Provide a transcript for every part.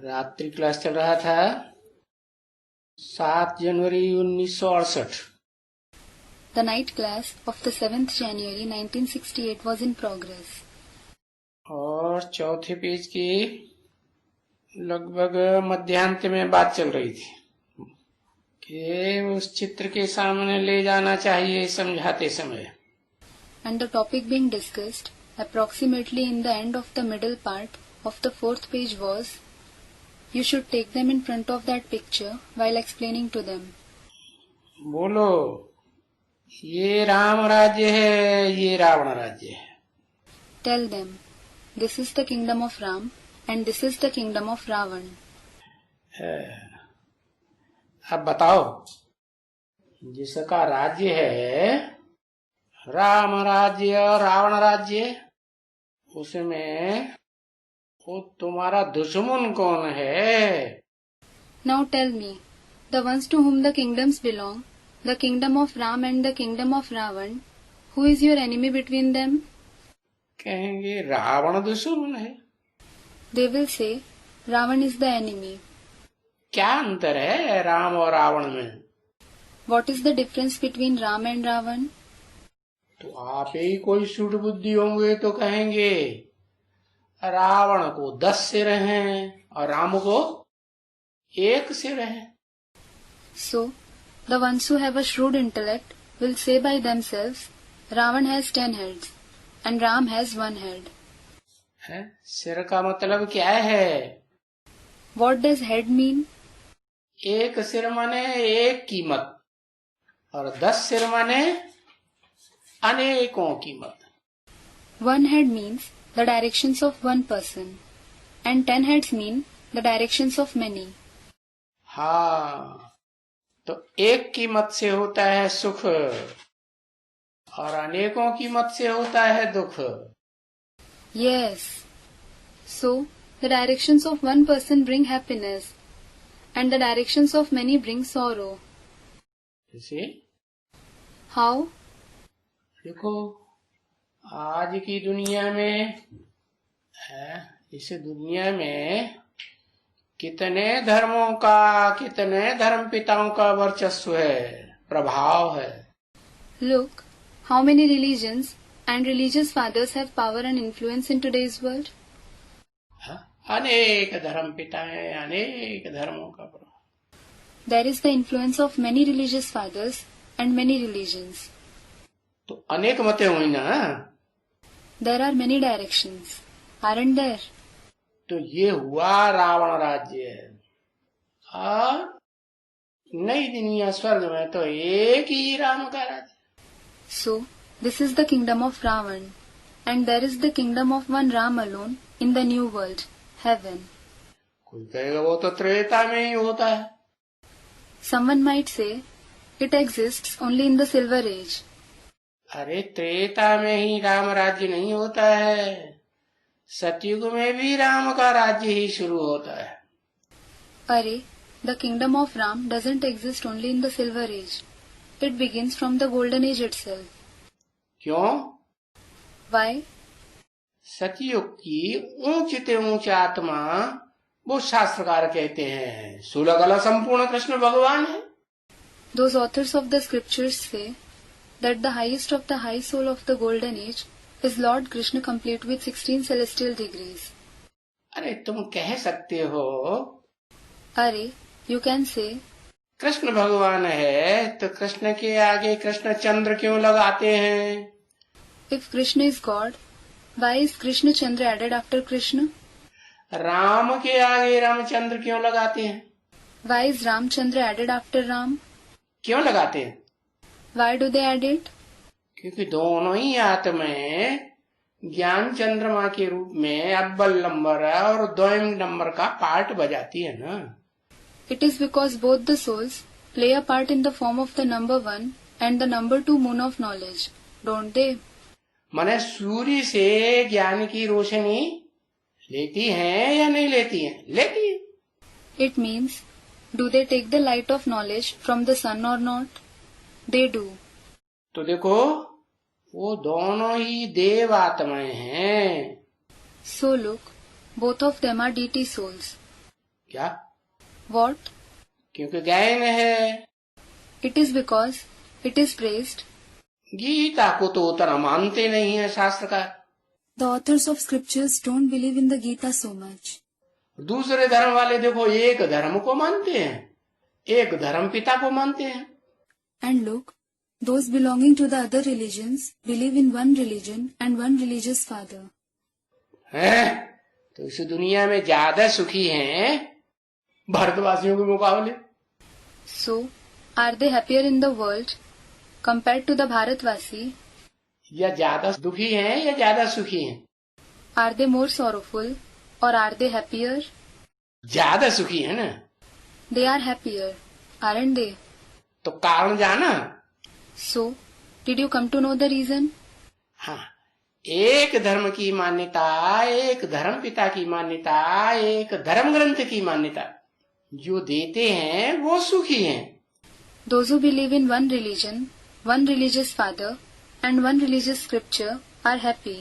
रात्रि क्लास चल रहा था 7 जनवरी 1968। The night class of the 7th January 1968 was in progress. और चौथे पेज की लगभग मध्यांत में बात चल रही थी कि उस चित्र के सामने ले जाना चाहिए समझाते समय। And the topic being discussed approximately in the end of the middle part of the 4th page was, you should take them in front of that picture while explaining to them. बोलो, ये राम राज्य है, ये रावण राज्य है। Tell them, this is the kingdom of Ram and this is the kingdom of Ravan. अब बताओ, जिसका राज्य है राम राज्य और रावण राज्य, उसमें वो तुम्हारा दुश्मन कौन है? Now tell me, the ones to whom the kingdoms belong, the kingdom of Ram and the kingdom of Ravan, who is your enemy between them? कहेंगे रावण दुश्मन है। They will say, Ravan is the enemy. क्या अंतर है राम और रावण में? What is the difference between Ram and Ravan? तो आप ही कोई सूट बुद्धि होंगे तो कहेंगे रावण को 10 सिर हैं और राम को 1 सिर है। So, the ones who have a shrewd intellect will say by themselves, Ravan has 10 heads and Ram has 1 head. सिर का मतलब क्या है? What does head mean? 1 सिर माने 1 कीमत और 10 सिर माने अनेकों कीमत। 1 head means the directions of 1 person and 10 heads mean the directions of many. हाँ, तो 1 कीमत से होता है सुख और अनेकों कीमत से होता है दुख। Yes. So, the directions of 1 person bring happiness and the directions of many bring sorrow. जैसे How? देखो, आज की दुनिया में इस दुनिया में कितने धर्मों का, कितने धर्म पिताओं का वर्चस्व है, प्रभाव है। Look, how many religions and religious fathers have power and influence in today's world? अनेक धर्म पिता हैं, अनेक धर्मों का प्रभाव। There is the influence of many religious fathers and many religions. तो अनेक मतें हुई ना। There are many directions, aren't there? तो ये हुआ रावण राज्य और नई दुनिया स्वर्ग में तो एक ही राम का राज्य। So, this is the kingdom of Ravan and there is the kingdom of one Ram alone in the new world, heaven. कोई कहेगा वो तो त्रेता में ही होता है। Someone might say, it exists only in the silver age. अरे त्रेता में ही राम राज्य नहीं होता है, सतयुग में भी राम का राज्य ही शुरू होता है। अरे, the kingdom of Ram doesn't exist only in the silver age. It begins from the golden age itself. क्यों? Why? सतयुग की ऊंच से ऊंच आत्मा वो शास्त्रकार कहते हैं सुलगला संपूर्ण कृष्ण भगवान है। Those authors of the scriptures say that the highest of the high soul of the golden age is Lord Krishna complete with 16 celestial degrees. अरे तुम कह सकते हो, अरे, you can say, कृष्ण भगवान है तो कृष्ण के आगे कृष्ण चंद्र क्यों लगाते हैं? if Krishna is God, why is Krishna Chandra added after Krishna? Ram के आगे रामचंद्र क्यों लगाते हैं? Why is Ramchandra added after Ram? क्यों लगाते हैं? Why do they add it? क्योंकि दोनों ही आत्माएं ज्ञान चंद्रमा के रूप में अव्वल नंबर और द्वयम नंबर का पार्ट बजाती है ना। It is because both the souls play a part in the form of the number 1 and the number 2 moon of knowledge, don't they? माने सूर्य से ज्ञान की रोशनी लेती हैं या नहीं लेती हैं? लेती है। It means, do they take the light of knowledge from the sun or not? They do. तो देखो, वो दोनों ही देव आत्माएं हैं। So look, both of them are deity souls. क्या? What? क्योंकि गायन है। It is because it is praised. Gita को तो उतना मानते नहीं है शास्त्रकार। The authors of scriptures don't believe in the Gita so much. दूसरे धर्म वाले देखो एक धर्म को मानते हैं, एक धर्म पिता को मानते हैं। And look, those belonging to the other religions believe in one religion and one religious father. हैं? तो इस दुनिया में ज्यादा सुखी हैं भारतवासियों के मुकाबले। So, are they happier in the world compared to the Bharatvasi? या ज्यादा दुखी हैं या ज्यादा सुखी हैं? Are they more sorrowful or are they happier? ज्यादा सुखी है ना। They are happier, aren't they? तो कारण जाना? So, did you come to know the reason? हाँ, एक धर्म की मान्यता, एक धर्म पिता की मान्यता, एक धर्म ग्रंथ की मान्यता जो देते हैं वो सुखी हैं। Those who believe in one religion, one religious father and one religious scripture are happy.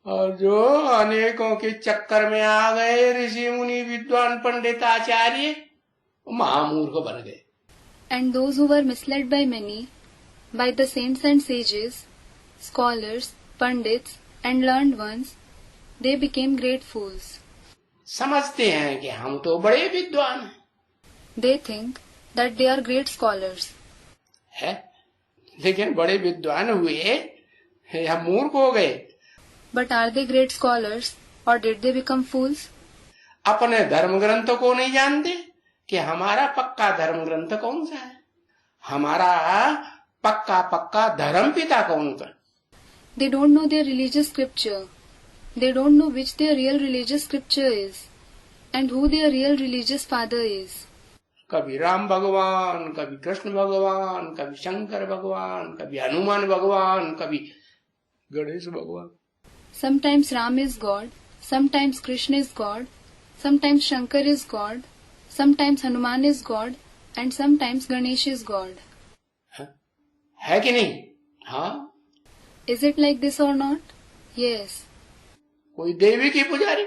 और जो अनेकों के चक्कर में आ गए ऋषि मुनि विद्वान पंडित आचार्य महामूर्ख बन गए। And those who were misled by many, by the saints and sages, scholars, pandits and learned ones, they became great fools. समझते हैं कि हम तो बड़े विद्वान हैं, They think that they are great scholars. है, लेकिन बड़े विद्वान हुए या मूर्ख हो गए। But are they great scholars or did they become fools? अपने धर्म ग्रंथ को नहीं जानते कि हमारा पक्का धर्म ग्रंथ कौन सा है, हमारा पक्का धर्म पिता कौन सा। They don't know their religious scripture. They don't know which their real religious scripture is and who their real religious father is. कभी राम भगवान, कभी कृष्ण भगवान, कभी शंकर भगवान, कभी हनुमान भगवान, कभी गणेश भगवान। Sometimes Ram is God, sometimes Krishna is God, sometimes Shankar is God, sometimes Hanuman is God, and sometimes Ganesh is God. है कि नहीं? हाँ। Is it like this or not? Yes. कोई देवी की पुजारी,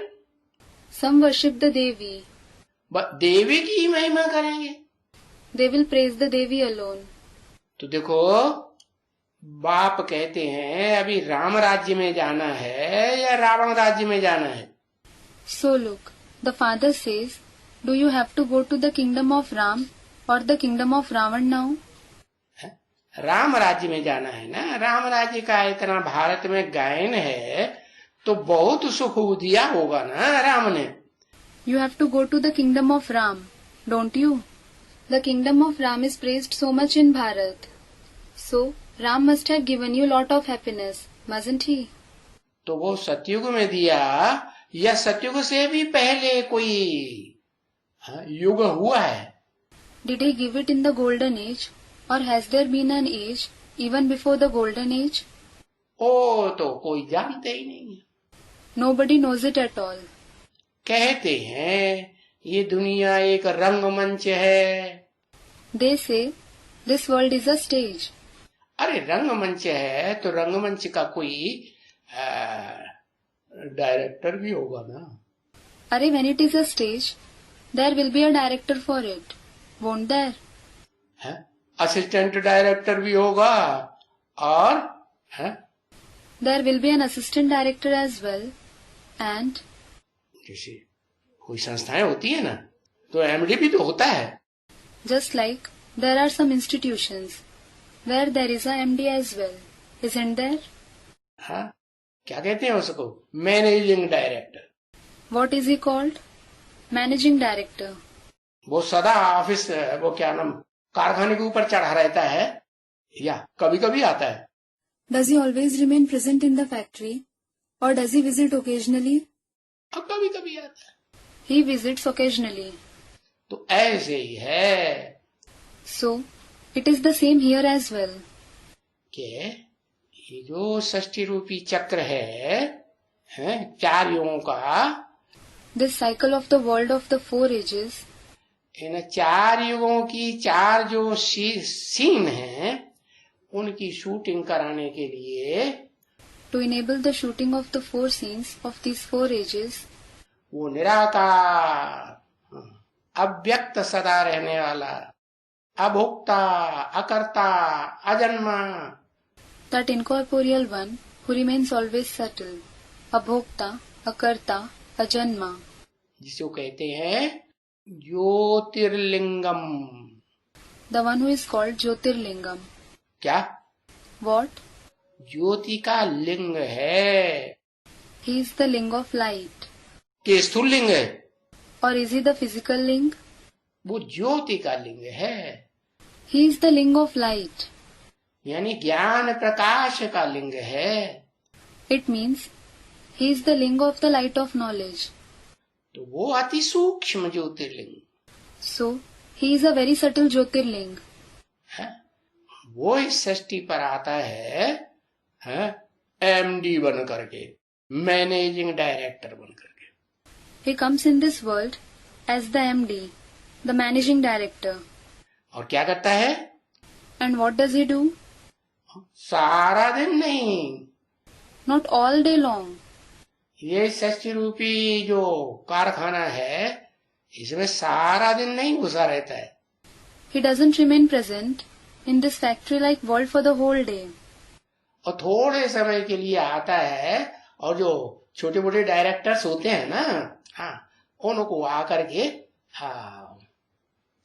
Some worship the Devi. देवी की ही महिमा करेंगे। They will praise the Devi alone. तो देखो बाप कहते हैं अभी राम राज्य में जाना है या रावण राज्य में जाना है। So look, the father says, do you have to go to the kingdom of Ram or the kingdom of Ravan now? Ram राज्य में जाना है ना। राम राज्य का इतना भारत में गायन है तो बहुत सुख दिया होगा ना राम ने। You have to go to the kingdom of Ram, don't you? The kingdom of Ram is praised so much in Bharat. So, Ram must have given you lot of happiness, mustn't he? तो वो सतयुग में दिया या सतयुग से भी पहले कोई युग हुआ है? Did he give it in the golden age or has there been an age even before the golden age? ओ तो कोई जानते ही नहीं है। Nobody knows it at all. कहते हैं ये दुनिया एक रंगमंच है। They say this world is a stage. अरे रंगमंच है तो रंगमंच का कोई डायरेक्टर भी होगा ना। Arey, when it is a stage, there will be a director for it, won't there? है, असिस्टेंट डायरेक्टर भी होगा और है There will be an assistant director as well, and जैसे कोई संस्थाएं होती है ना तो एमडी भी तो होता है। just like there are some institutions where there is a MD as well, isn't there? हाँ, क्या कहते हैं उसको? Managing director. What is he called? Managing director. वो सदा ऑफिस वो क्या नाम कारखाने के ऊपर चढ़ा रहता है या कभी कभी आता है? Does he always remain present in the factory or does he visit occasionally? अब कभी कभी आता है। He visits occasionally. तो ऐसे ही है So, it is the same here as well. कि ये जो षष्ठी रूपी चक्र है चार युगों का, This cycle of the world of the 4 ages, इन चार युगों की चार जो सीन हैं उनकी शूटिंग कराने के लिए to enable the shooting of the 4 scenes of these 4 ages, वो निराकार अव्यक्त सदा रहने वाला, अभोक्ता, अकर्ता, अजन्मा। That incorporeal one who remains always subtle, abhokta, akarta, ajanma. जिसको कहते हैं Jyotirlingam. The one who is called Jyotirlingam. क्या? What? ज्योति का लिंग है। He is the ling of light. कि स्थूल लिंग है? Or is he the physical ling? वो ज्योति का लिंग है, He is the ling of light. यानी ज्ञान प्रकाश का लिंग है। It means he is the ling of the light of knowledge. तो वो अति सूक्ष्म ज्योतिर्लिंग So, he is a very subtle Jyotirling. है। वो इस सृष्टि पर आता है एमडी बन करके, मैनेजिंग डायरेक्टर बन करके। He comes in this world as the MD, the managing director. और क्या करता है? And what does he do? सारा दिन नहीं, Not all day long. ये सृष्टि रूपी जो कारखाना है, इसमें सारा दिन नहीं घुसा रहता है। He doesn't remain present in this factory-like world for the whole day. और थोड़े समय के लिए आता है, और जो छोटे मोटे डायरेक्टर्स होते हैं ना, हाँ, उनको आकर के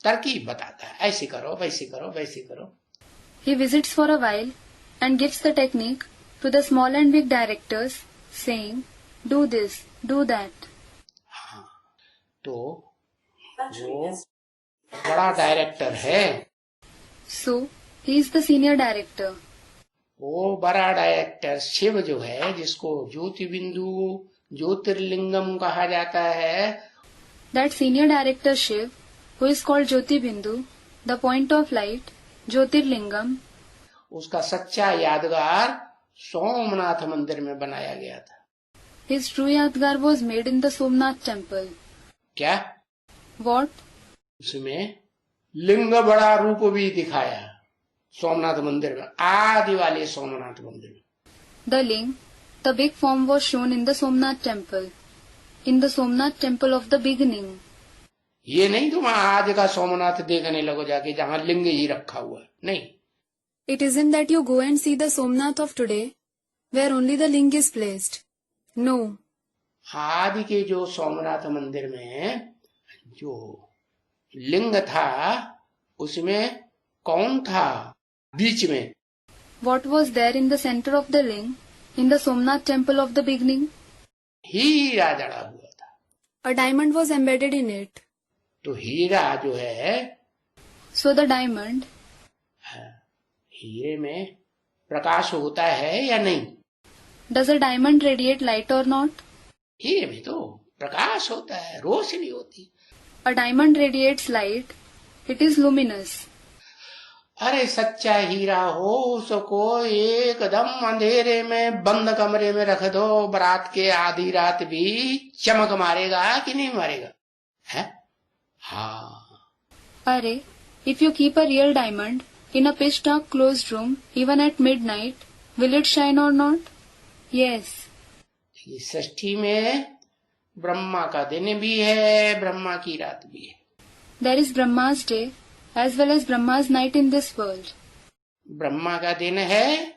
तरकीब बताता है, ऐसे करो, वैसे करो, वैसे करो। He visits for a while and gives the technique to the small and big directors, saying, "Do this, do that." हाँ, तो वो बड़ा डायरेक्टर है। So, he is the senior director. वो बड़ा डायरेक्टर शिव जो है, जिसको ज्योति बिंदु ज्योतिर्लिंगम कहा जाता है, That senior director Shiv, who is called Jyoti Bindu, the point of light, Jyotirlingam, उसका सच्चा यादगार सोमनाथ मंदिर में बनाया गया था। his true Yadgar was made in the Somnath temple. क्या? What? उसमें लिंग बड़ा रूप भी दिखाया सोमनाथ मंदिर में, आदि वाले सोमनाथ मंदिर में। The ling, the big form was shown in the Somnath temple, in the Somnath temple of the beginning. ये नहीं तुम आज का सोमनाथ देखने लगो जाके जहाँ लिंग ही रखा हुआ है, नहीं। It isn't that you go and see the Somnath of today, where only the ling is placed. No. आदि के जो सोमनाथ मंदिर में जो लिंग था, उसमें कौन था बीच में? What was there in the center of the ling, in the Somnath temple of the beginning? हीरा जड़ा हुआ था। A diamond was embedded in it. तो हीरा जो है, So the diamond, हीरे में प्रकाश होता है या नहीं? does a diamond radiate light or not? हीरे में तो प्रकाश होता है, रोशनी होती। A diamond radiates light, it is luminous. अरे सच्चा हीरा हो, उसको एकदम अंधेरे में बंद कमरे में रख दो, बारात के आधी रात भी चमक मारेगा कि नहीं मारेगा? है? हाँ। Array, if you keep a real diamond in a pitch dark closed room, even at midnight, will it shine or not? Yes. ये सृष्टि में ब्रह्मा का दिन भी है, ब्रह्मा की रात भी है। There is Brahma's day as well as Brahma's night in this world. Brahma का दिन है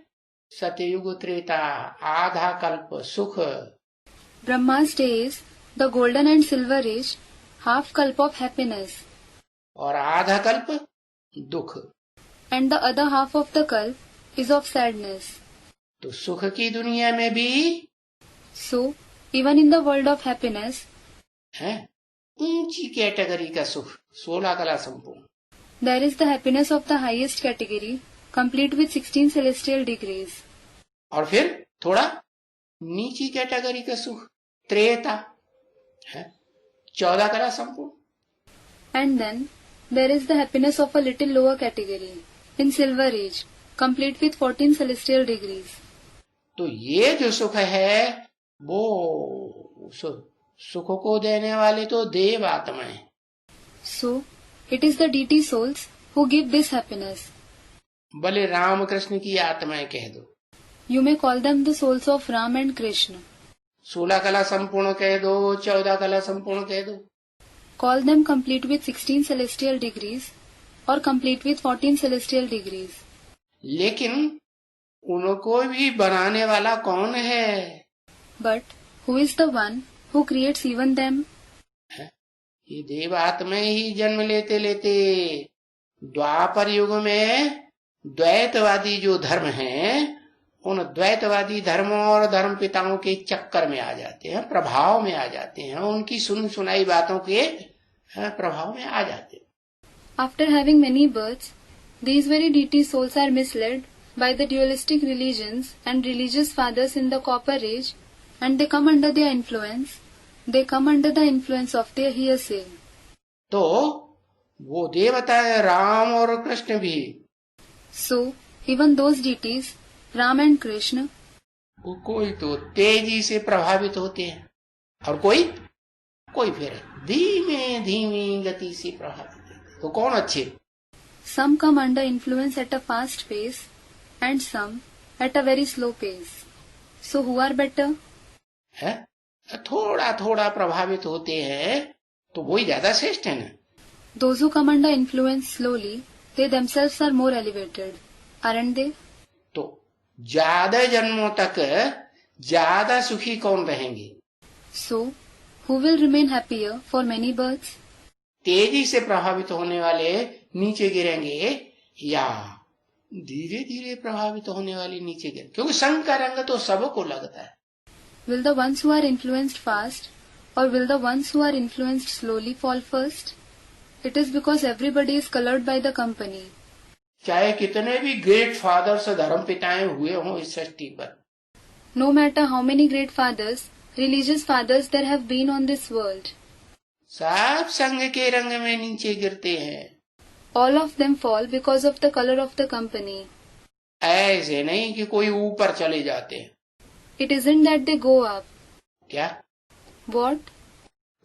सतयुग त्रेता, आधा कल्प सुख। Brahma's day is the golden and silver age, half kalp of happiness, और आधा कल्प दुख। and the other half of the kalp is of sadness. तो सुख की दुनिया में भी So, even in the world of happiness, है ऊंची कैटेगरी का सुख, 16 कला संपूर्ण। there is the happiness of the highest category, complete with 16 celestial degrees. और फिर थोड़ा नीची कैटेगरी का सुख, त्रेता है, 14 कला संपूर्ण। And then, there is the happiness of a little lower category, in silver age, complete with 14 celestial degrees. तो ये जो सुख है, वो सुख को देने वाले तो देव आत्माएं। So, it is the deity souls who give this happiness. भले राम कृष्ण की आत्माएं कह दो, You may call them the souls of Ram and Krishna. 16 कला संपूर्ण कह दो, 14 कला संपूर्ण कह दो। call them complete with 16 celestial degrees or complete with 14 celestial degrees. लेकिन उनको भी बनाने वाला कौन है? But who is the one who creates even them? ये देवात्मा ही जन्म लेते लेते द्वापर युग में द्वैतवादी जो धर्म हैं, उन द्वैतवादी धर्मों और धर्म पिताओं के चक्कर में आ जाते हैं, प्रभाव में आ जाते हैं, उनकी सुनाई बातों के प्रभाव में आ जाते हैं. After having many births, these very deity souls are misled by the dualistic religions and religious fathers in the copper age, and they come under their influence. They come under the influence of their hearsay. तो वो देवता है राम और कृष्ण भी. So even those deities, Ram and Krishna, कोई तो तेजी से प्रभावित होते हैं और कोई फिर धीमे धीमी गति से प्रभावित होते हैं. तो कौन अच्छे? some come under influence at a fast pace and some at a very slow pace. So who are better? है थोड़ा थोड़ा प्रभावित होते हैं तो वही ज्यादा श्रेष्ठ है ना. Those who come under influence slowly, they themselves are more elevated, aren't they? तो ज्यादा जन्मों तक ज्यादा सुखी कौन रहेंगे? So who will remain happier for many births? तेजी से प्रभावित होने वाले नीचे गिरेंगे या धीरे धीरे प्रभावित होने वाले नीचे गिरेंगे? क्योंकि संग का रंग तो सबको लगता है. Will the ones who are influenced fast or will the ones who are influenced slowly fall first? It is because everybody is colored by the company. चाहे कितने भी ग्रेट फादर्स धर्म पिताएं हुए हों इस सृष्टि पर, No matter how many great fathers, religious fathers there have been on this world, सब संग के रंग में नीचे गिरते हैं. all of them fall because of the color of the company. ऐसे नहीं कि कोई ऊपर चले जाते हैं. It isn't that they go up. क्या? What?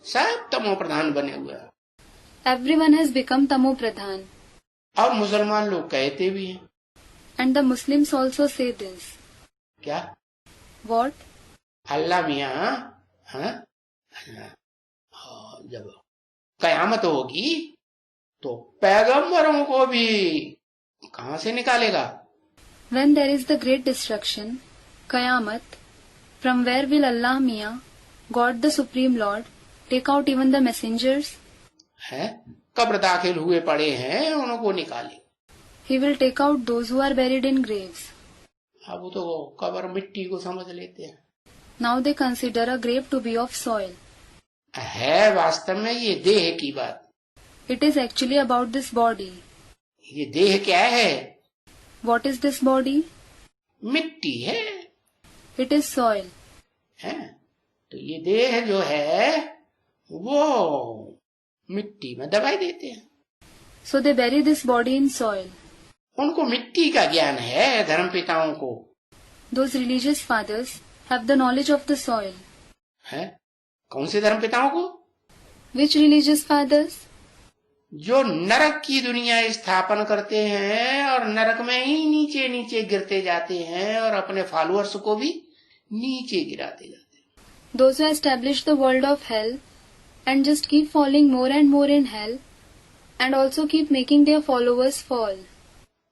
सब तमो प्रधान बने हुए हैं. Everyone has become Tamo Pradhan. और मुसलमान लोग कहते भी हैं. And the Muslims also say this. क्या? What? अल्लाह मियाँ जब कयामत होगी तो पैगंबरों को भी कहां से निकालेगा? When there is the great destruction, Qayamat, from where will Allah Mia, God the Supreme Lord, take out even the messengers? है कब्र दाखिल हुए पड़े हैं उनको निकाले. He will take out those who are buried in graves. अब तो कब्र मिट्टी को समझ लेते हैं. Now they consider a grave to be of soil. है वास्तव में ये देह की बात. It is actually about this body. ये देह क्या है? What is this body? मिट्टी है. It is soil. है तो ये देह जो है वो मिट्टी में दबाई देते हैं. So they bury this body in soil. उनको मिट्टी का ज्ञान है धर्म पिताओं को. Those religious fathers have the knowledge of the soil. है कौन से धर्म पिताओं को? Which religious fathers? जो नरक की दुनिया स्थापन करते हैं और नरक में ही नीचे नीचे गिरते जाते हैं और अपने फॉलोअर्स को भी नीचे गिराते जाते हैं. Those who establish the world of hell and just keep falling more and more in hell and also keep making their followers fall.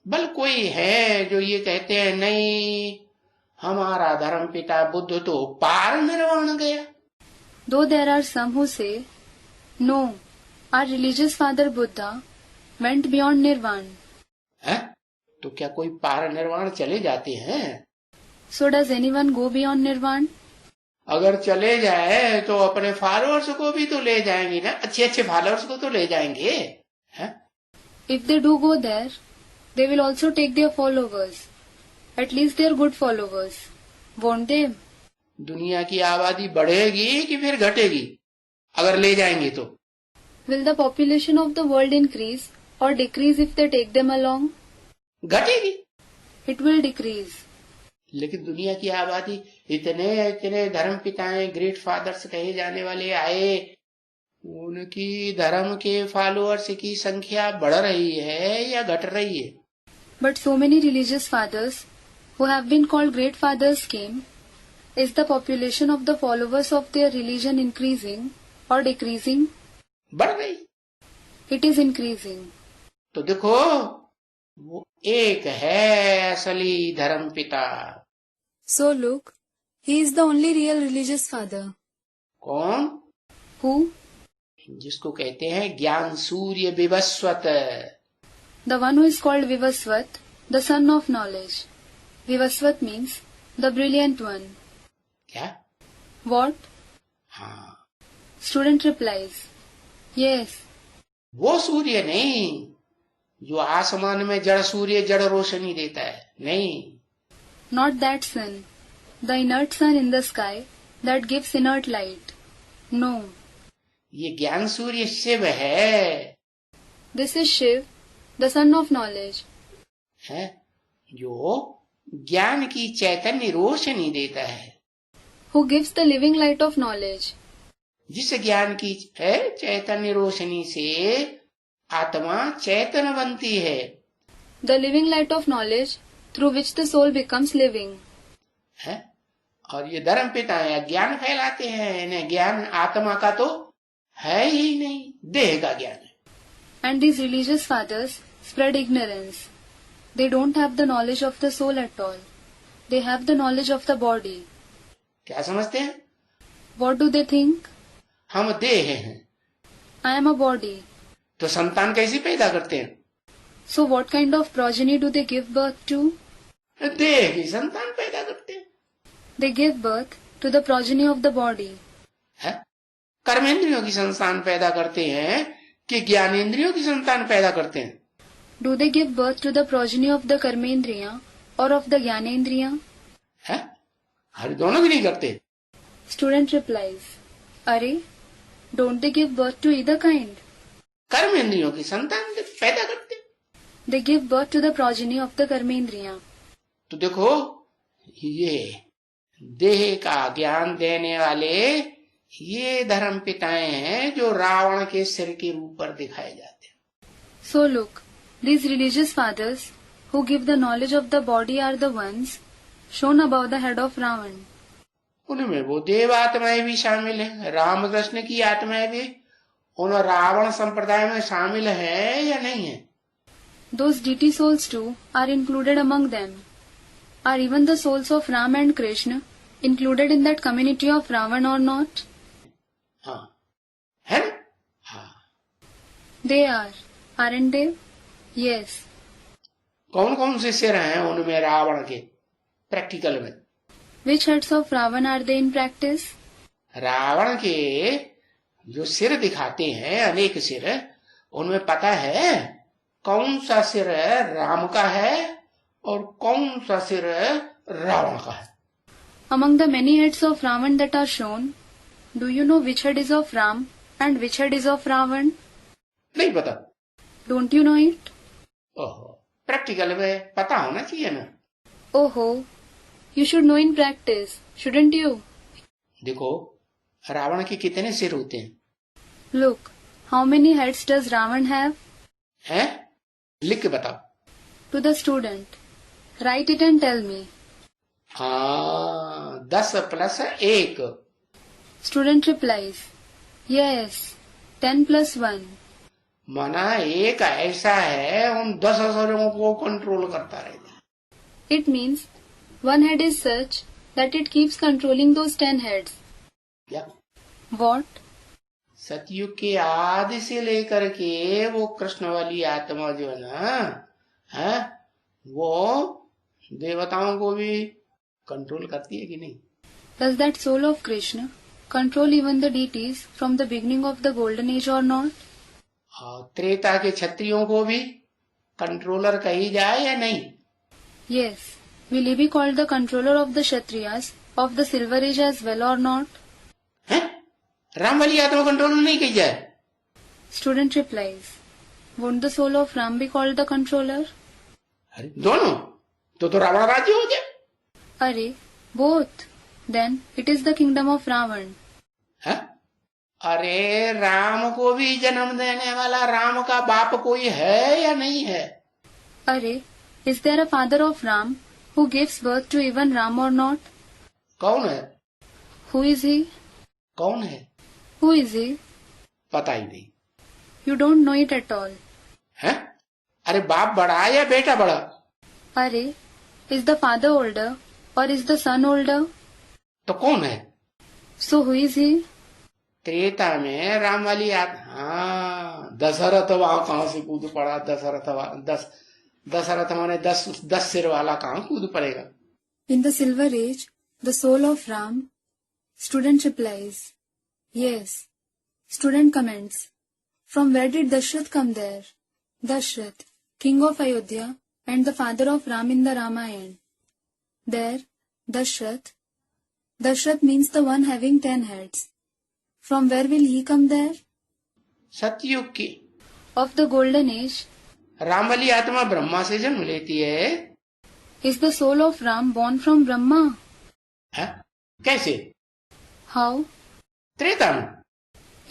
बल कोई है जो ये कहते हैं नहीं हमारा धर्म पिता बुद्ध तो पार निर्वाण गया. Though there are some who say, no, our religious father Buddha went beyond Nirvana. है तो क्या कोई पार निर्वाण चले जाते हैं? So does anyone go beyond Nirvana? अगर चले जाए तो अपने फॉलोअर्स को भी तो ले जाएंगे ना. अच्छे अच्छे फॉलोअर्स को तो ले जाएंगे. है If they do go there, they will also take their followers. At least their good followers. Won't they? दुनिया की आबादी बढ़ेगी कि फिर घटेगी अगर ले जाएंगे तो? Will the population of the world increase or decrease if they take them along? घटेगी. It will decrease. लेकिन दुनिया की आबादी इतने इतने धर्म पिताएं ग्रेट फादर्स कहे जाने वाले आए, उनकी धर्म के फॉलोअर्स की संख्या बढ़ रही है या घट रही है? But so many religious fathers who have been called great fathers came. Is the population of the followers of their religion increasing or decreasing? बढ़ रही। It is increasing. तो देखो, वो एक है असली धर्म पिता। So look, he is the only real religious father. कौन? Who? जिसको कहते हैं ज्ञान सूर्य Vivasvat. The one who is called Vivasvat, the son of knowledge. Vivasvat means the brilliant one. क्या? What? हाँ, Student replies, Yes, वो सूर्य नहीं जो आसमान में जड़ सूर्य जड़ रोशनी देता है, नहीं। not that sun, the inert sun in the sky that gives inert light. No, ये ज्ञान सूर्य शिव है, this is Shiv, the son of knowledge, है जो ज्ञान की चैतन्य रोशनी देता है। who gives the living light of knowledge. जिस ज्ञान की है चैतन्य रोशनी से आत्मा चैतन्य बनती है। The living light of knowledge through which the soul becomes living. है और ये धर्म पिता है, ज्ञान फैलाते हैं। इन्हें ज्ञान आत्मा का तो है ही नहीं, देह का ज्ञान है। And these religious fathers spread ignorance. They don't have the knowledge of the soul at all. They have the knowledge of the body. क्या समझते हैं? What do they think? हम देह हैं, I am a body. तो संतान कैसे पैदा करते हैं? So what kind of progeny do they give birth to? देह की संतान पैदा करते हैं। They give birth to the progeny of the body. है कर्मेंद्रियों की संतान पैदा करते हैं कि ज्ञानेंद्रियों की संतान पैदा करते हैं? Do they give birth to the progeny of the karmendriya or of the jnanendriya? है हर दोनों भी नहीं करते। Student replies, Arey, don't they give birth to either kind? कर्मेंद्रियों की संतान पैदा करते हैं। They give birth to the progeny of the karmendriya. तो देखो, ये देह का ज्ञान देने वाले ये धर्म पिताएं हैं जो रावण के सिर के ऊपर दिखाए जाते हैं। So look, these religious fathers who give the knowledge of the body are the ones shown above the head of Ravan. उनमें वो देव आत्माएं भी शामिल हैं, रामकृष्ण की आत्माएं भी उन रावण संप्रदाय में शामिल है या नहीं है? Those deity souls too are included among them. Are even the souls of Ram and Krishna included in that community of Ravan or not? हाँ, है ना? हाँ। They are, aren't they? Yes. कौन कौन से सिर हैं उनमें रावण के प्रैक्टिकल में? Which heads of Ravan are they in practice? Ravan के जो सिर दिखाते हैं, अनेक सिर, उनमें पता है कौन सा सिर राम का है और कौन सा सिर रावण का है? Among the many heads of Ravan that are shown, do you know which head is of Ram and which head is of Ravan? नहीं पता। Don't you know it? ओहो, प्रैक्टिकल में पता होना चाहिए ना। Oh, you should know in practice, shouldn't you? देखो, रावण के कितने सिर होते हैं? Look, how many heads does Ravan have? हैं? लिख के बताओ। To the student, write it and tell me. हाँ, 10 + 1। Student replies, Yes, 10 + 1. माना एक ऐसा है उन 10 असुरों को कंट्रोल करता रहेगा। It means one head is such that it keeps controlling those 10 heads. क्या? What? सतयुग के आदि से लेकर के वो कृष्ण वाली आत्मा जो है ना, है वो देवताओं को भी कंट्रोल करती है कि नहीं? Does that soul of Krishna control even the deities from the beginning of the golden age or not? और त्रेता के क्षत्रियों को भी कंट्रोलर कही जाए या नहीं? Yes. Will he be called the controller of the Kshatriyas of the silver age as well or not? है? राम वाली आत्मा कंट्रोलर नहीं कही जाए? Student replies, Won't the soul of Ram be called the controller? अरे दोनों तो रावण राज्य हो जाए। Arey, both. Then it is the kingdom of Ravan. है? अरे राम को भी जन्म देने वाला राम का बाप कोई है या नहीं है? Arey, is there a father of Ram who gives birth to even Ram or not? कौन है? Who is he? कौन है? Who is he? पता ही नहीं। You don't know it at all. है? अरे बाप बड़ा या बेटा बड़ा? अरे, is the father older or is the son older? तो कौन है? So who is he? Treta में राम वाली हाँ, दशरथ वहां कहां से कूद पड़ा? दशरथ माने 10 सिर वाला कहां कूद पड़ेगा? In the Silver Age, the soul of Ram. Student replies, yes. Student comments, from where did Dashrath come there? Dashrath, king of Ayodhya and the father of Ram in the Ramayana. There, Dashrath. Dashrath means the one having 10 heads. From where will he come there? सतयुग की Of the golden age. Ram वाली आत्मा ब्रह्मा से जन्म लेती है। Is the soul of Ram born from Brahma? है? कैसे? How? त्रेता में।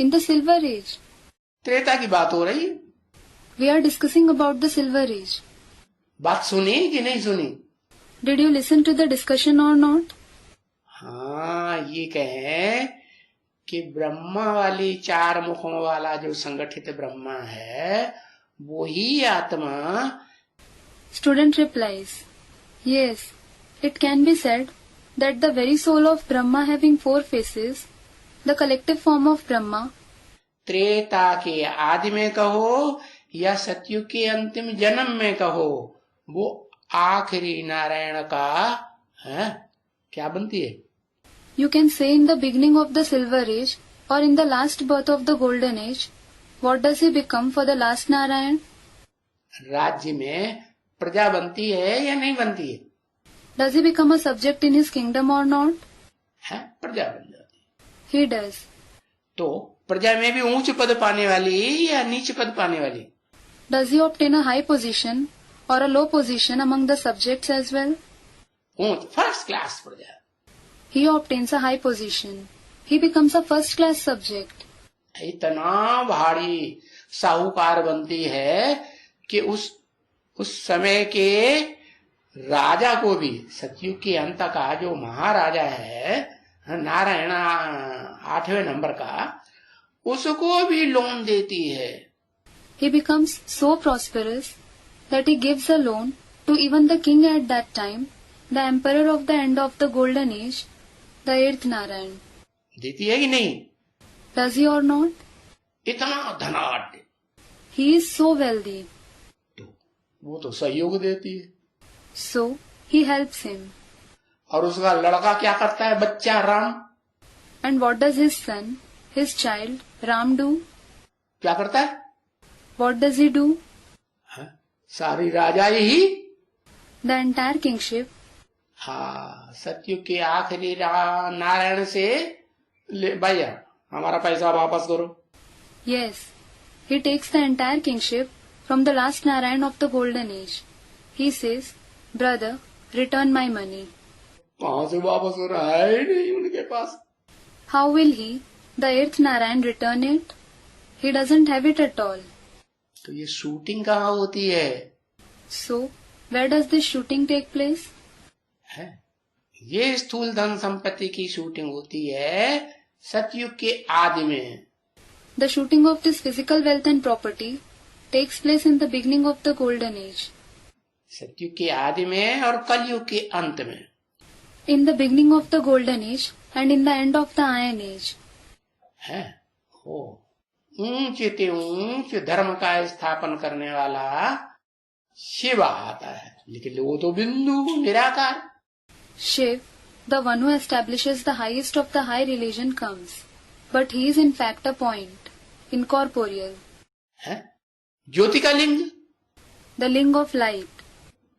In the Silver Age. Treta की बात हो रही है। We are discussing about the Silver Age. बात सुनी कि नहीं सुनी? Did you listen to the discussion or not? हाँ, ये कहें कि ब्रह्मा वाली 4 मुखों वाला जो संगठित ब्रह्मा है वही आत्मा। Student replies, yes, it can be said that the very soul of Brahma having 4 faces, the collective form of Brahma, Treta के आदि में कहो या सतयुग के अंतिम जन्म में कहो, वो आखिरी नारायण का है क्या बनती है? you can say in the beginning of the Silver Age or in the last birth of the Golden Age, what does he become for the last Narayan? राज्य में प्रजा बनती है या नहीं बनती है? Does he become a subject in his kingdom or not? है, प्रजा बन जाती है। He does. तो प्रजा में भी ऊंच पद पाने वाली या नीच पद पाने वाली? Does he obtain a high position or a low position among the subjects as well? ऊंच, फर्स्ट क्लास प्रजा। He obtains a high position. He becomes a first class subject. इतना भारी साहूकार बनती है कि उस समय के राजा को भी, सतयुग के अंत का जो महाराजा है नारायण 8वें नंबर का, उसको भी लोन देती है। He becomes so prosperous that he gives a loan to even the king at that time, the emperor of the end of the golden age, the 8th Narayan. देती है कि नहीं? Does he or not? इतना धनाढ्य। He is so wealthy. तो वो तो सहयोग देती है। So he helps him. और उसका लड़का क्या करता है? बच्चा Ram. And what does his son, his child, Ram do? क्या करता है? What does he do? सारी राजाई ही, The entire kingship. हाँ, सतयुग के आखिरी नारायण से ले भैया हमारा पैसा वापस करो। Yes, he takes the entire kingship from the last Narayan of the golden age. He says, brother, return my money. कहाँ से वापस हो रहा है नहीं उनके पास? How will he, the 8th Narayan, return it? He doesn't have it at all. तो ये शूटिंग कहाँ होती है? So, where does this shooting take place? है? ये स्थूल धन संपत्ति की शूटिंग होती है सतयुग के आदि में। The shooting of this physical wealth and property takes place in the beginning of the golden age. सतयुग के आदि में और कलयुग के अंत में। In the beginning of the golden age and in the end of the iron age. है? हो ऊंच ते ऊंच धर्म का स्थापन करने वाला शिव आता है, लेकिन वो तो बिंदु निराकार। Shiv, the one who establishes the highest of the high religion, comes, but he is in fact a point, incorporeal. है? ज्योति का लिंग, The ling of light.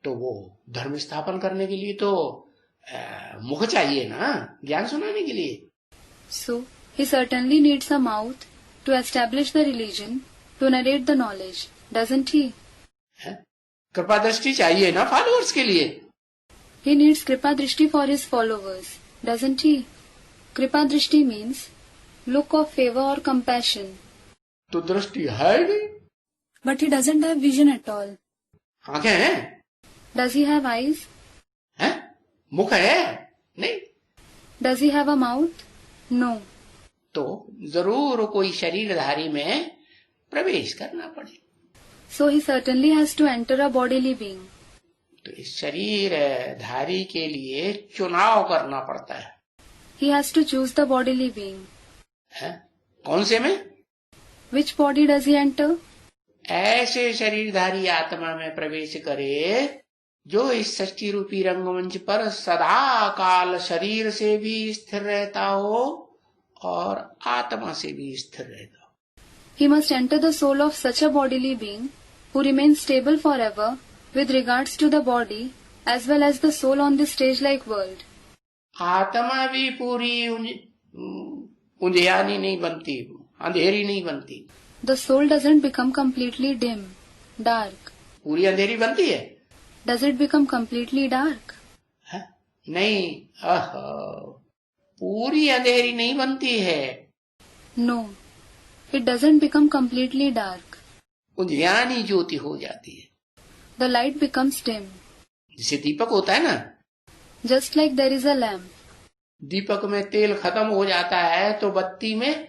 तो वो धर्म स्थापन करने के लिए तो मुख चाहिए ना, ज्ञान सुनाने के लिए। So, he certainly needs a mouth to establish the religion, to narrate the knowledge, doesn't he? है? कृपा दृष्टि चाहिए ना फॉलोअर्स के लिए। He needs Kripa Drishti for his followers, doesn't he? Kripa Drishti means look of favor or compassion. तो दृष्टि है नहीं। But he doesn't have vision at all. आंखें हैं? Does he have eyes? हैं? मुख है? नहीं। Does he have a mouth? No. तो जरूर कोई शरीरधारी में प्रवेश करना पड़े। So he certainly has to enter a bodily being. तो इस शरीर धारी के लिए चुनाव करना पड़ता है। He has to choose the bodily being. है? कौन से में? Which body does he enter? ऐसे शरीरधारी आत्मा में प्रवेश करे जो इस सृष्टि रूपी रंगमंच पर सदा काल शरीर से भी स्थिर रहता हो और आत्मा से भी स्थिर रहता हो। He must enter the soul of such a bodily being who remains stable forever with regards to the body as well as the soul on this stage-like world. आत्मा भी पूरी उंधियानी नहीं बनती, अंधेरी नहीं बनती। The soul doesn't become completely dim, dark. पूरी अंधेरी बनती है? Does it become completely dark? है? नहीं, पूरी अंधेरी नहीं बनती है। No, it doesn't become completely dark. उंधियानी ज्योति हो जाती है। The light becomes dim. जैसे दीपक होता है ना, Just like there is a lamp. दीपक में तेल खत्म हो जाता है तो बत्ती में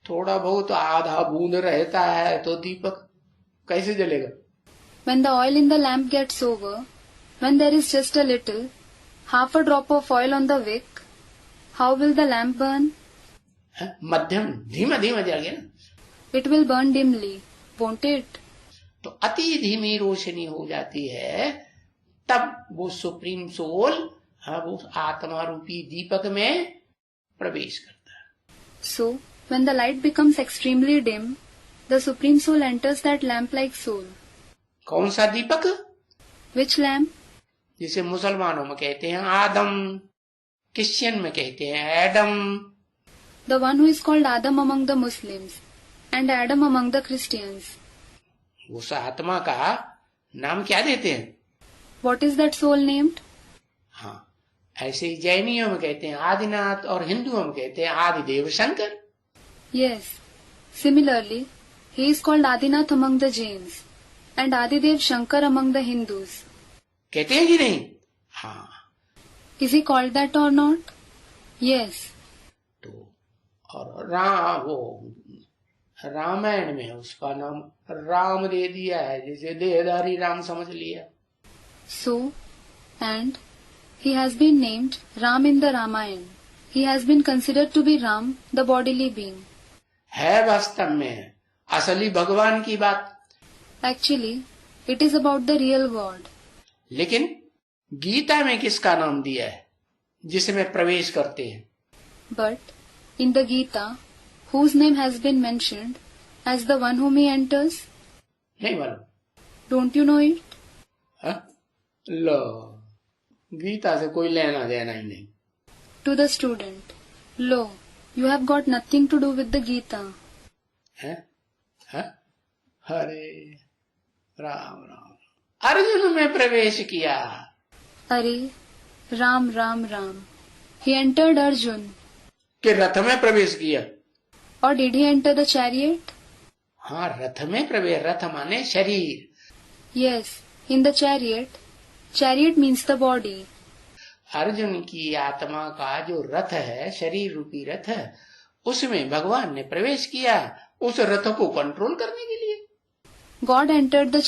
थोड़ा बहुत आधा बूंद रहता है तो दीपक कैसे जलेगा? When the oil in the lamp gets over, when there is just a little, half a drop of oil on the wick, how will the lamp burn? है? मध्यम धीमा धीमा जलेगा ना। It will burn dimly, won't it? तो अति धीमी रोशनी हो जाती है, तब वो सुप्रीम सोल वो आत्मा रूपी दीपक में प्रवेश करता है। So, when the light becomes extremely dim, the Supreme Soul enters that lamp-like soul. कौन सा दीपक? Which lamp? जिसे मुसलमानों में कहते हैं आदम, क्रिश्चियन में कहते हैं Adam. The one who is called Adam among the Muslims and Adam among the Christians. उस आत्मा का नाम क्या देते हैं? What is that soul named? हाँ, ऐसे ही जैनियों में कहते हैं आदिनाथ और हिंदुओं में कहते हैं आदिदेव Shankar. Yes. Similarly, he is called Adinath among the Jains and Adidev Shankar among the Hindus. कहते हैं कि नहीं? हाँ। Is he called that or not? Yes. तो और वो रामायण में उसका नाम राम दे दिया है, जैसे देहधारी राम समझ लिया। So, and he has been named Ram in the Ramayana. He has been considered to be Ram, the bodily being. है वास्तव में असली भगवान की बात। Actually, it is about the real God. लेकिन गीता में किसका नाम दिया है जिसमें प्रवेश करते हैं? But in the Gita, whose name has been mentioned as the one whom he enters? नहीं मालूम? Don't you know it? लो, गीता से कोई लेना देना ही नहीं। To the student, lo, you have got nothing to do with the Gita. हरे राम राम। अर्जुन में प्रवेश किया। Are, Ram, Ram, Ram. He entered Arjun. कि रथ में प्रवेश किया? Or did he enter the chariot? हाँ, रथ में प्रवेश, रथ माने शरीर। Yes, in the chariot. Chariot means the body. Arjun की आत्मा का जो रथ है, शरीर रूपी रथ, उसमें भगवान ने प्रवेश किया उस रथ को कंट्रोल करने के लिए। God entered the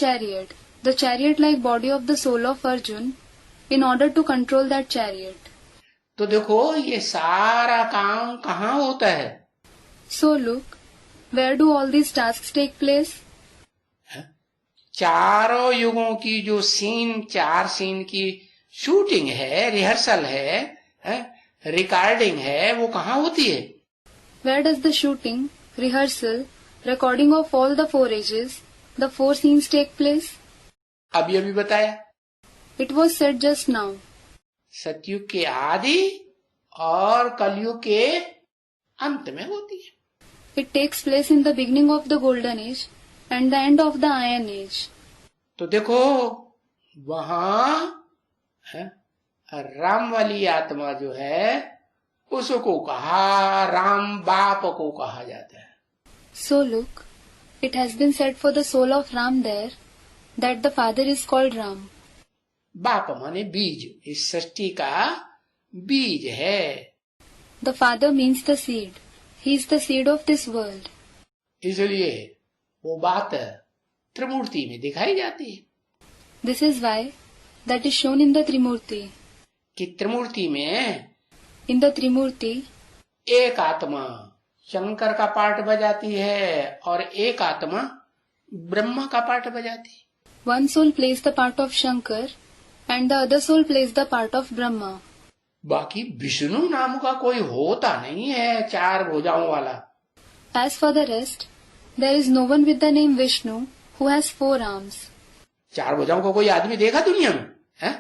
chariot-like body of the soul of Arjun, in order to control that chariot. तो देखो ये सारा काम कहाँ होता है? So look, where do all these tasks take place? चारों युगों की जो चार सीन की शूटिंग है, रिहर्सल है, रिकॉर्डिंग है, वो कहाँ होती है? Where does the shooting, rehearsal, recording of all the 4 ages, the 4 scenes take place? अभी बताया। It was said just now. सतयुग के आदि और कलयुग के अंत में होती है। It takes place in the beginning of the golden age and the end of the iron age. तो देखो वहाँ राम वाली आत्मा जो है उसको कहा राम बाप को कहा जाता है। So look, it has been said for the soul of Ram there that the father is called Ram. बाप माने बीज, इस सृष्टि का बीज है। The father means the seed. He is the seed of this world. इसलिए वो बात त्रिमूर्ति में दिखाई जाती है This is why that is shown in the Trimurti. कि त्रिमूर्ति में In the Trimurti, एक आत्मा शंकर का पार्ट बजाती है और एक आत्मा ब्रह्मा का पार्ट बजाती है। one soul plays the part of Shankar and the other soul plays the part of Brahma. बाकी विष्णु नाम का कोई होता नहीं है चार भुजाओं वाला। As for the rest, there is no one with the name Vishnu who has 4 arms. चार भुजाओं को कोई आदमी देखा दुनिया में है?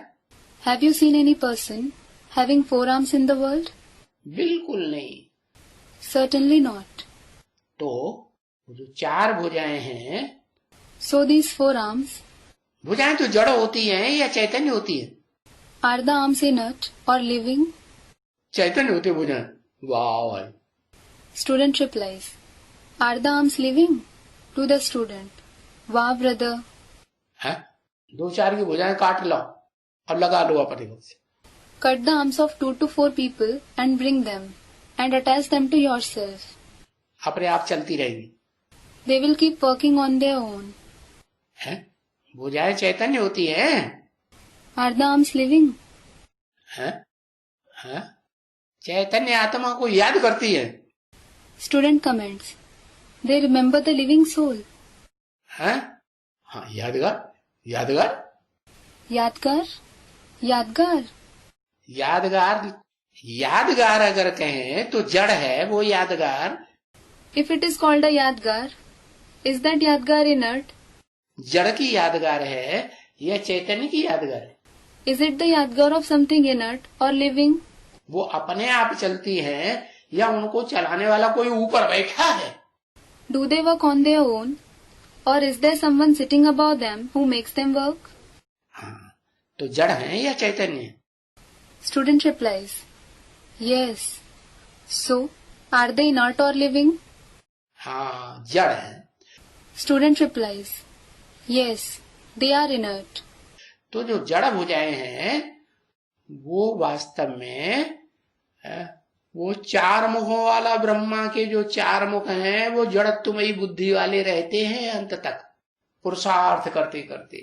Have you seen any person having 4 arms in the world? बिल्कुल नहीं। Certainly not. तो जो चार भुजाएं हैं, So these 4 arms, भुजाएं तो जड़ होती हैं या चैतन्य होती है? are the arms inert or living? चैतन्य होती है भुजाएं। वाह भाई। Student replies, are the arms living? To the student, wow brother. है? 2-4 की भुजाएं काट लो और लगा लो अपने को से। Cut the arms of 2 to 4 people and bring them and attach them to yourself. अपने आप चलती रहेंगी। They will keep working on their own. है? भुजाएं चैतन्य होती हैं। Are the arms living? है? है? चैतन्य आत्मा को याद करती है। Student comments, they remember the living soul. है? हाँ, यादगार यादगार यादगार यादगार यादगार यादगार अगर कहें तो जड़ है वो यादगार। If it is called a yadgar, is that yadgar inert? जड़ की यादगार है या चैतन्य की यादगार है? Is it the yadgar of something inert or living? वो अपने आप चलती है या उनको चलाने वाला कोई ऊपर बैठा है? Do they work on their own? Or is there someone sitting above them who makes them work? हाँ, तो जड़ है या चैतन्य? Student replies, yes. So, are they inert or living? हाँ, जड़ है। Student replies, yes, they are inert. तो जो जड़ भुजाएं हैं वो वास्तव में वो 4 मुखों वाला ब्रह्मा के जो 4 मुख हैं वो जड़त्वमयी बुद्धि वाले रहते हैं अंत तक पुरुषार्थ करते करते।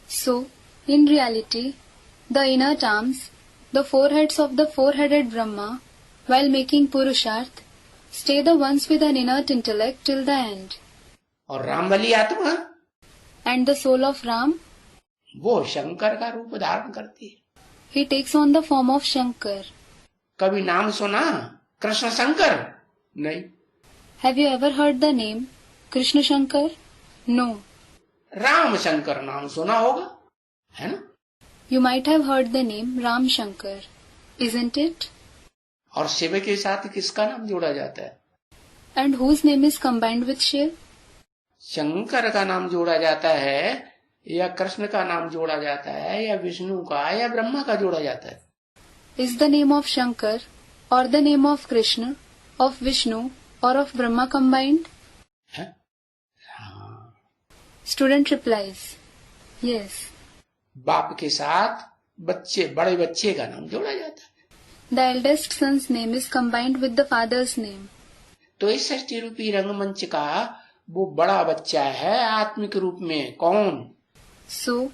So, in reality, the inert arms, the 4 heads of the 4-headed Brahma, while making Purusharth, stay the ones with an inert intellect till the end. और रामबली आत्मा And the soul of Ram, वो शंकर का रूप धारण करती है। he takes on the form of Shankar. कभी नाम सुना कृष्ण शंकर? नहीं। Have you ever heard the name Krishna Shankar? No. Ram Shankar नाम सुना होगा, है ना? You might have heard the name Ram Shankar, isn't it? और शिव के साथ किसका नाम जोड़ा जाता है? And whose name is combined with Shiv? Shankar का नाम जोड़ा जाता है या कृष्ण का नाम जोड़ा जाता है या विष्णु का या ब्रह्मा का जोड़ा जाता है? Is the name of Shankar or the name of Krishna, of Vishnu or of Brahma combined? है? हाँ। Student replies, yes. बाप के साथ बड़े बच्चे का नाम जोड़ा जाता है। The eldest son's name is combined with the father's name. तो इस षष्ठी रूपी रंगमंच का वो बड़ा बच्चा है आत्मिक रूप में कौन? So,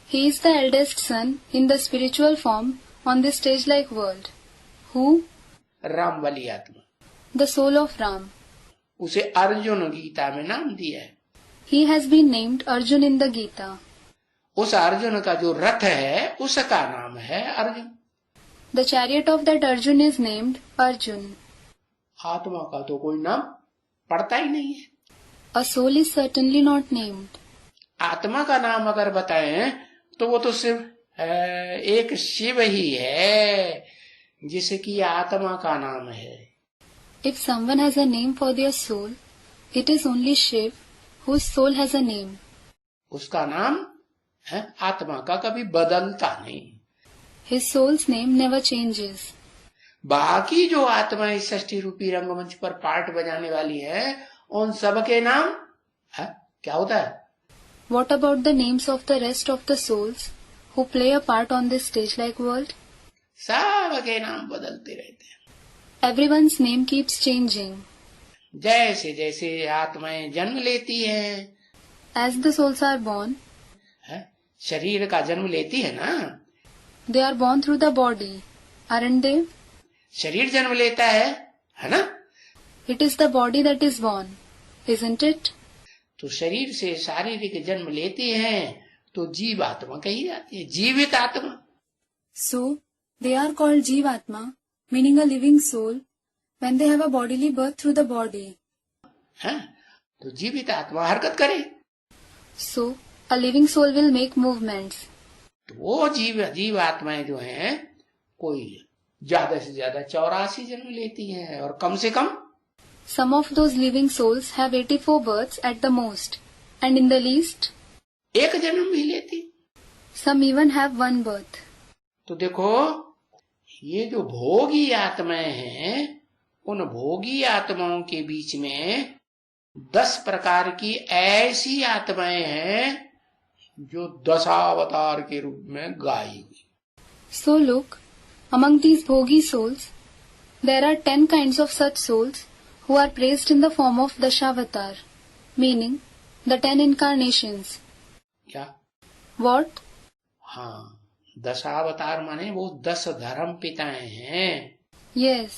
he is the eldest son in the spiritual form on this stage-like world. Who? Rambali आत्मा। The soul of Ram. उसे अर्जुन गीता में नाम दिया है। He has been named Arjun in the Gita. उस अर्जुन का जो रथ है उसका नाम है Arjun. The chariot of that Arjun is named Arjun. आत्मा का तो कोई नाम पड़ता ही नहीं है। A soul is certainly not named. आत्मा का नाम अगर बताएं तो वो तो सिर्फ एक शिव ही है जिसकी आत्मा का नाम है। If someone has a name for their soul, it is only Shiv, whose soul has a name. उसका नाम है आत्मा का कभी बदलता नहीं। His soul's name never changes. बाकी जो आत्मा इस षष्ठी रूपी रंगमंच पर पार्ट बजाने वाली है उन सबके नाम है क्या होता है? What about the names of the rest of the souls who play a part on this stage-like world? सबके नाम बदलते रहते हैं। Everyone's name keeps changing. जैसे जैसे आत्माएं जन्म लेती हैं, As the souls are born, है? शरीर का जन्म लेती है ना, they are born through the body, aren't they? शरीर जन्म लेता है ना। It is the body that is born, isn't it? तो शरीर से शारीरिक जन्म लेती हैं तो जीव आत्मा कही जाती है, जीवित आत्मा। So, they are called Jivatma, meaning a living soul, when they have a bodily birth through the body. है? तो जीवित आत्मा हरकत करे So, a living soul will make movements. तो वो जीव आत्माएं जो हैं कोई ज्यादा से ज्यादा 84 जन्म लेती हैं और कम से कम Some of those living souls have 84 births at the most, and in the least, एक जन्म भी लेती। some even have one birth. तो देखो ये जो भोगी आत्माएं हैं, उन भोगी आत्माओं के बीच में 10 प्रकार की ऐसी आत्माएं हैं जो दशावतार के रूप में गाई हुई। So look, among these bhogi souls, there are 10 kinds of such souls who are praised in the form of Dashavatar, meaning the 10 incarnations. क्या? What? हाँ, दशावतार माने वो 10 धर्म पिताएं हैं। Yes.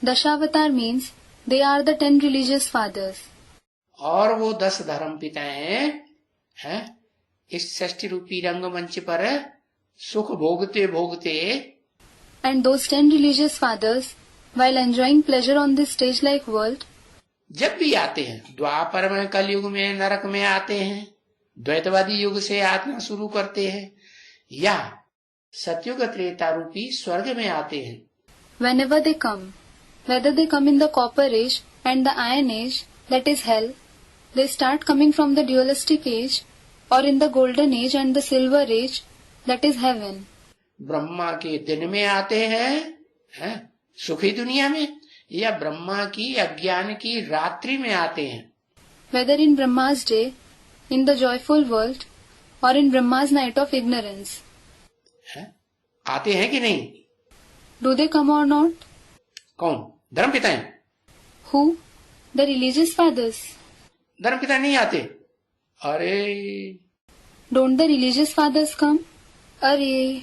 Dashavatar means they are the 10 religious fathers. और वो 10 धर्म पिताएं हैं इस सृष्टि रूपी रंगमंच पर सुख भोगते भोगते, And those 10 religious fathers, while enjoying pleasure on this stage-like world, जब भी आते हैं, द्वापर में, कलयुग में, नरक में आते हैं, द्वैतवादी युग से आतना शुरू करते हैं, या सतयुग त्रेता रूपी स्वर्ग में आते हैं, whenever they come, whether they come in the copper age and the iron age, that is hell, they start coming from the dualistic age, or in the golden age and the silver age, that is heaven. Brahma के दिन में आते हैं, सुखी दुनिया में, या ब्रह्मा की अज्ञान की रात्रि में आते हैं, Whether in Brahma's day, in the joyful world, or in Brahma's night of ignorance. आते हैं कि नहीं? Do they come or not? कौन? धर्म पिताएं? Who? The religious fathers. धर्म पिता नहीं आते? अरे Don't the religious fathers come? Arey.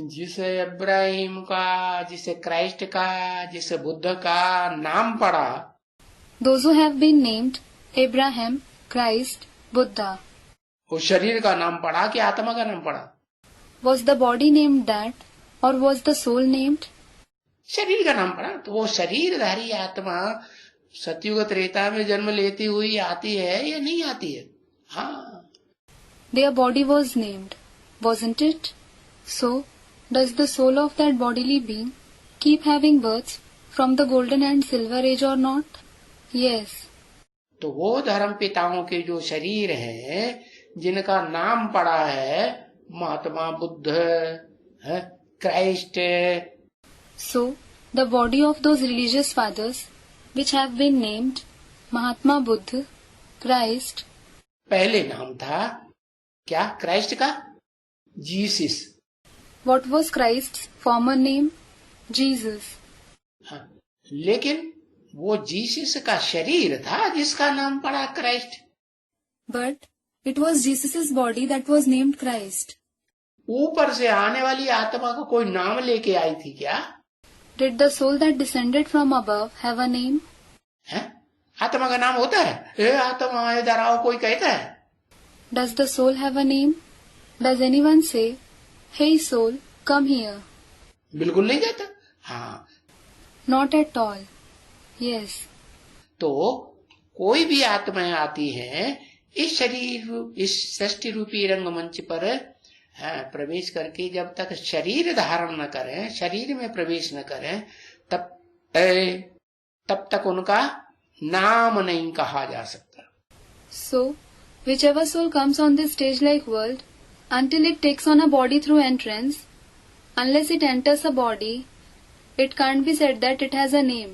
जिसे इब्राहिम का, जिसे क्राइस्ट का, जिसे बुद्ध का नाम पड़ा, Those who have been named Abraham, Christ, Buddha. वो शरीर का नाम पड़ा कि आत्मा का नाम पड़ा? Was the body named that, or was the soul named? शरीर का नाम पड़ा। तो वो शरीरधारी आत्मा सतयुग त्रेता में जन्म लेती हुई आती है या नहीं आती है? हाँ, Their body was named, wasn't it? So, does the soul of that bodily being keep having births from the golden and silver age or not? Yes. तो वो धर्म पिताओं के जो शरीर हैं, जिनका नाम पड़ा है Mahatma Buddha, Christ, So, the body of those religious fathers, which have been named Mahatma Buddha, Christ, पहले नाम था क्या क्राइस्ट का? Jesus. what was Christ's former name? Jesus. हाँ, लेकिन वो जीसस का शरीर था जिसका नाम पड़ा Christ. But it was Jesus' body that was named Christ. ऊपर से आने वाली आत्मा का कोई नाम लेके आई थी क्या? Did the soul that descended from above have a name? है? आत्मा का नाम होता है? ए आत्मा इधर आओ, कोई कहता है? Does the soul have a name? Does anyone say, "Hey soul, come here"? बिल्कुल नहीं कहता। हाँ, Not at all. Yes. तो कोई भी आत्माएं आती हैं इस शरीर, इस सृष्टि रूपी रंगमंच पर प्रवेश करके जब तक शरीर धारण न करें, शरीर में प्रवेश न करें, तब तक उनका नाम नहीं कहा जा सकता। So, whichever soul comes on this stage-like world, until it takes on a body through entrance, unless it enters a body, it can't be said that it has a name.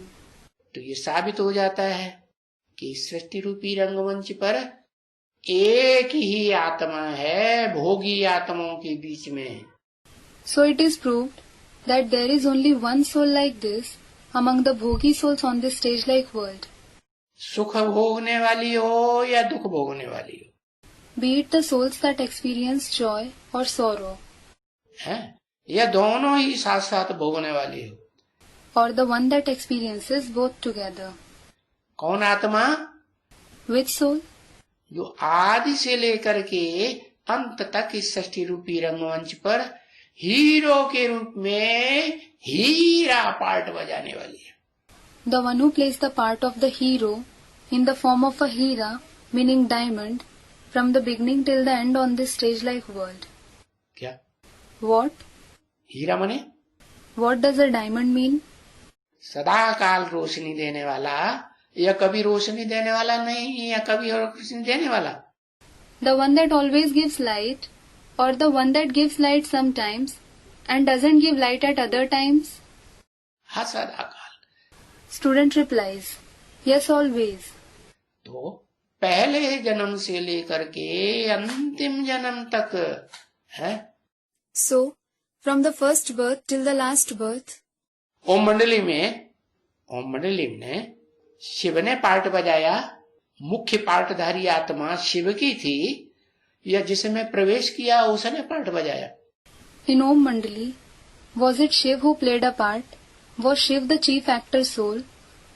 तो ये साबित हो जाता है कि सृष्टि रूपी रंगमंच पर एक ही आत्मा है भोगी आत्माओं के बीच में। So it is proved that there is only one soul like this among the bhogi souls on this stage-like world? सुख भोगने वाली हो या दुख भोगने वाली हो, Be it the souls that experience joy or sorrow, है, या दोनों ही साथ साथ भोगने वाली हो। or the one that experiences both together. कौन आत्मा? Which soul? जो आदि से लेकर के अंत तक इस सृष्टि रूपी रंगमंच पर हीरो के रूप में हीरा पार्ट बजाने वाली है। The one who plays the part of the hero in the form of a hira, meaning diamond, from the beginning till the end on this stage-like world. क्या What? हीरा मने? What does a diamond mean? सदा काल रोशनी देने वाला, या कभी रोशनी देने वाला नहीं, या कभी रोशनी देने वाला। The one that always gives light, or the one that gives light sometimes and doesn't give light at other times? हाँ, सदा काल। Student replies, yes, always. तो पहले जन्म से लेकर के अंतिम जन्म तक है। So, from the first birth till the last birth, ओम मंडली में शिव ने पार्ट बजाया। मुख्य पार्टधारी आत्मा शिव की थी, या जिसमें प्रवेश किया उसने पार्ट बजाया। In Om Mandali, was it Shiv who played a part? Was Shiv the chief actor soul?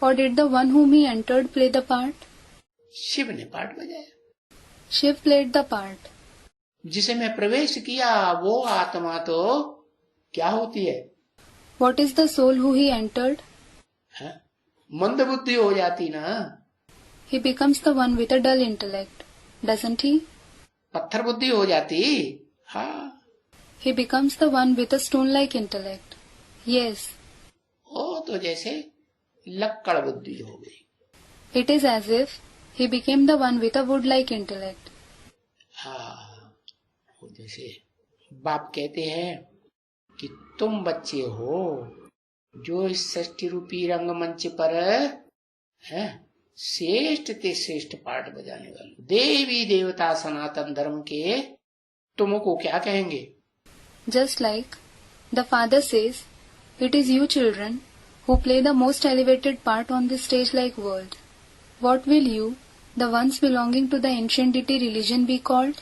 Or did the one whom he entered play the part? Shiv ने पार्ट बजाया। Shiv played the part. जिसमें प्रवेश किया वो आत्मा तो क्या होती है? What is the soul who he entered? है? मंद बुद्धि हो जाती ना। He becomes the one with a dull intellect, doesn't he? पत्थर बुद्धि हो जाती। हाँ, He becomes the one with a stone-like intellect. Yes, वो तो जैसे लक्कड़ बुद्धि हो गई। it is as if he became the one with a wood-like intellect. हाँ, वो जैसे बाप कहते हैं कि तुम बच्चे हो जो इस सृष्टि रूपी रंगमंच पर है श्रेष्ठ ते श्रेष्ठ पाठ बजाने वाले देवी देवता सनातन धर्म के तुमको क्या कहेंगे? Just like the father says, it is you children who play the most elevated part on this stage-like world. What will you, the ones belonging to the ancient deity religion, be called?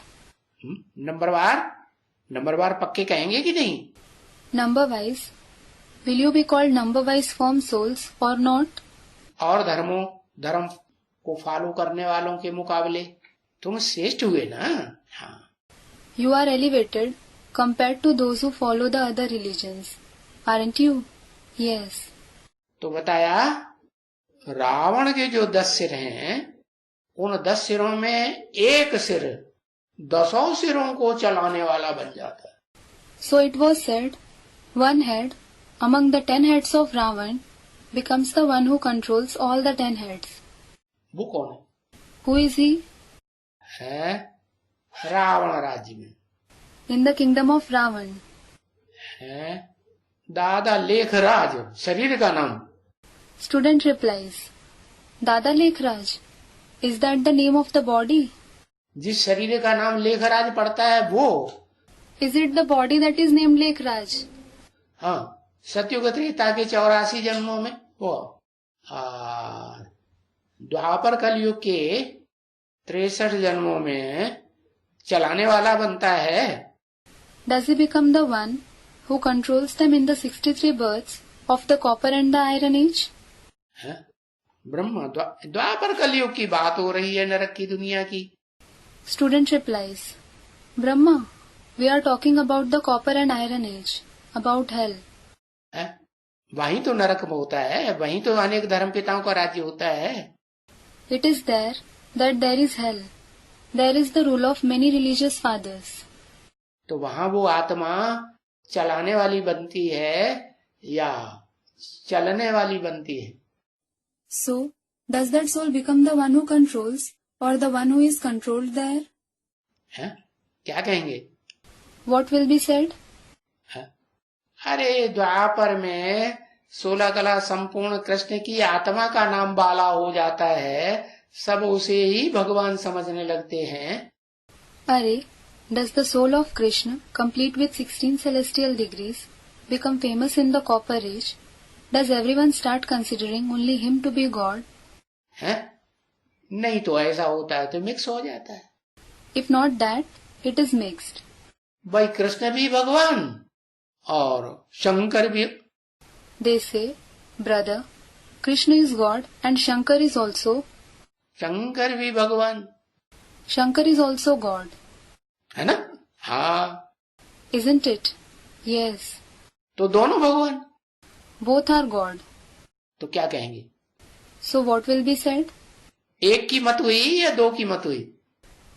नंबरवार पक्के कहेंगे कि नहीं? Number-wise. Will you be called number-wise form souls or not? और धर्म को follow करने वालों के मुकाबले तुम श्रेष्ठ हुए ना। हाँ, You are elevated compared to those who follow the other religions, aren't you? Yes. तो बताया रावण के जो 10 सिर हैं उन 10 सिरों में एक सिर 10 सिरों को चलाने वाला बन जाता है। So it was said, one head among the 10 heads of Ravan becomes the one who controls all the 10 heads. वो कौन है? Who is he? है रावण राज्य में In the kingdom of Ravan. है दादा लेखराज शरीर का नाम। Student replies, Dada Lekhraj, is that the name of the body? जिस शरीर का नाम लेखराज पड़ता है वो। Is it the body that is named Lekhraj? हाँ, सतयुग त्रेता के 84 जन्मों में वो द्वापर कलयुग के 63 जन्मों में चलाने वाला बनता है। Does he become the one who controls them in the 63 births of the copper and the iron age? है ब्रह्म द्वापर कलयुग की बात हो रही है, नरक की दुनिया की। Student replies, Brahma, we are talking about the copper and iron age, about hell. है वहीं तो नरक में होता है, वहीं तो अनेक धर्म पिताओं का राज्य होता है। It is there that there is hell. There is the rule of many religious fathers. तो वहाँ वो आत्मा चलाने वाली बनती है या चलने वाली बनती है? so does that soul become the one who controls or the one who is controlled there? है क्या कहेंगे? What will be said? है? अरे द्वापर में 16 कला संपूर्ण कृष्ण की आत्मा का नाम बाला हो जाता है, सब उसे ही भगवान समझने लगते हैं। Are, does the soul of Krishna, complete with 16 celestial degrees, become famous in the copper age, Does everyone start considering only him to be God? है? नहीं तो ऐसा होता है तो मिक्स हो जाता है। If not that, it is mixed. भाई कृष्ण भी भगवान और शंकर भी। They say, brother, Krishna is God and Shankar is also. Shankar भी भगवान, Shankar is also God. है ना? हाँ, Isn't it? Yes. तो दोनों भगवान, Both are God. तो क्या कहेंगे? So what will be said? एक की मत हुई या दो की मत हुई?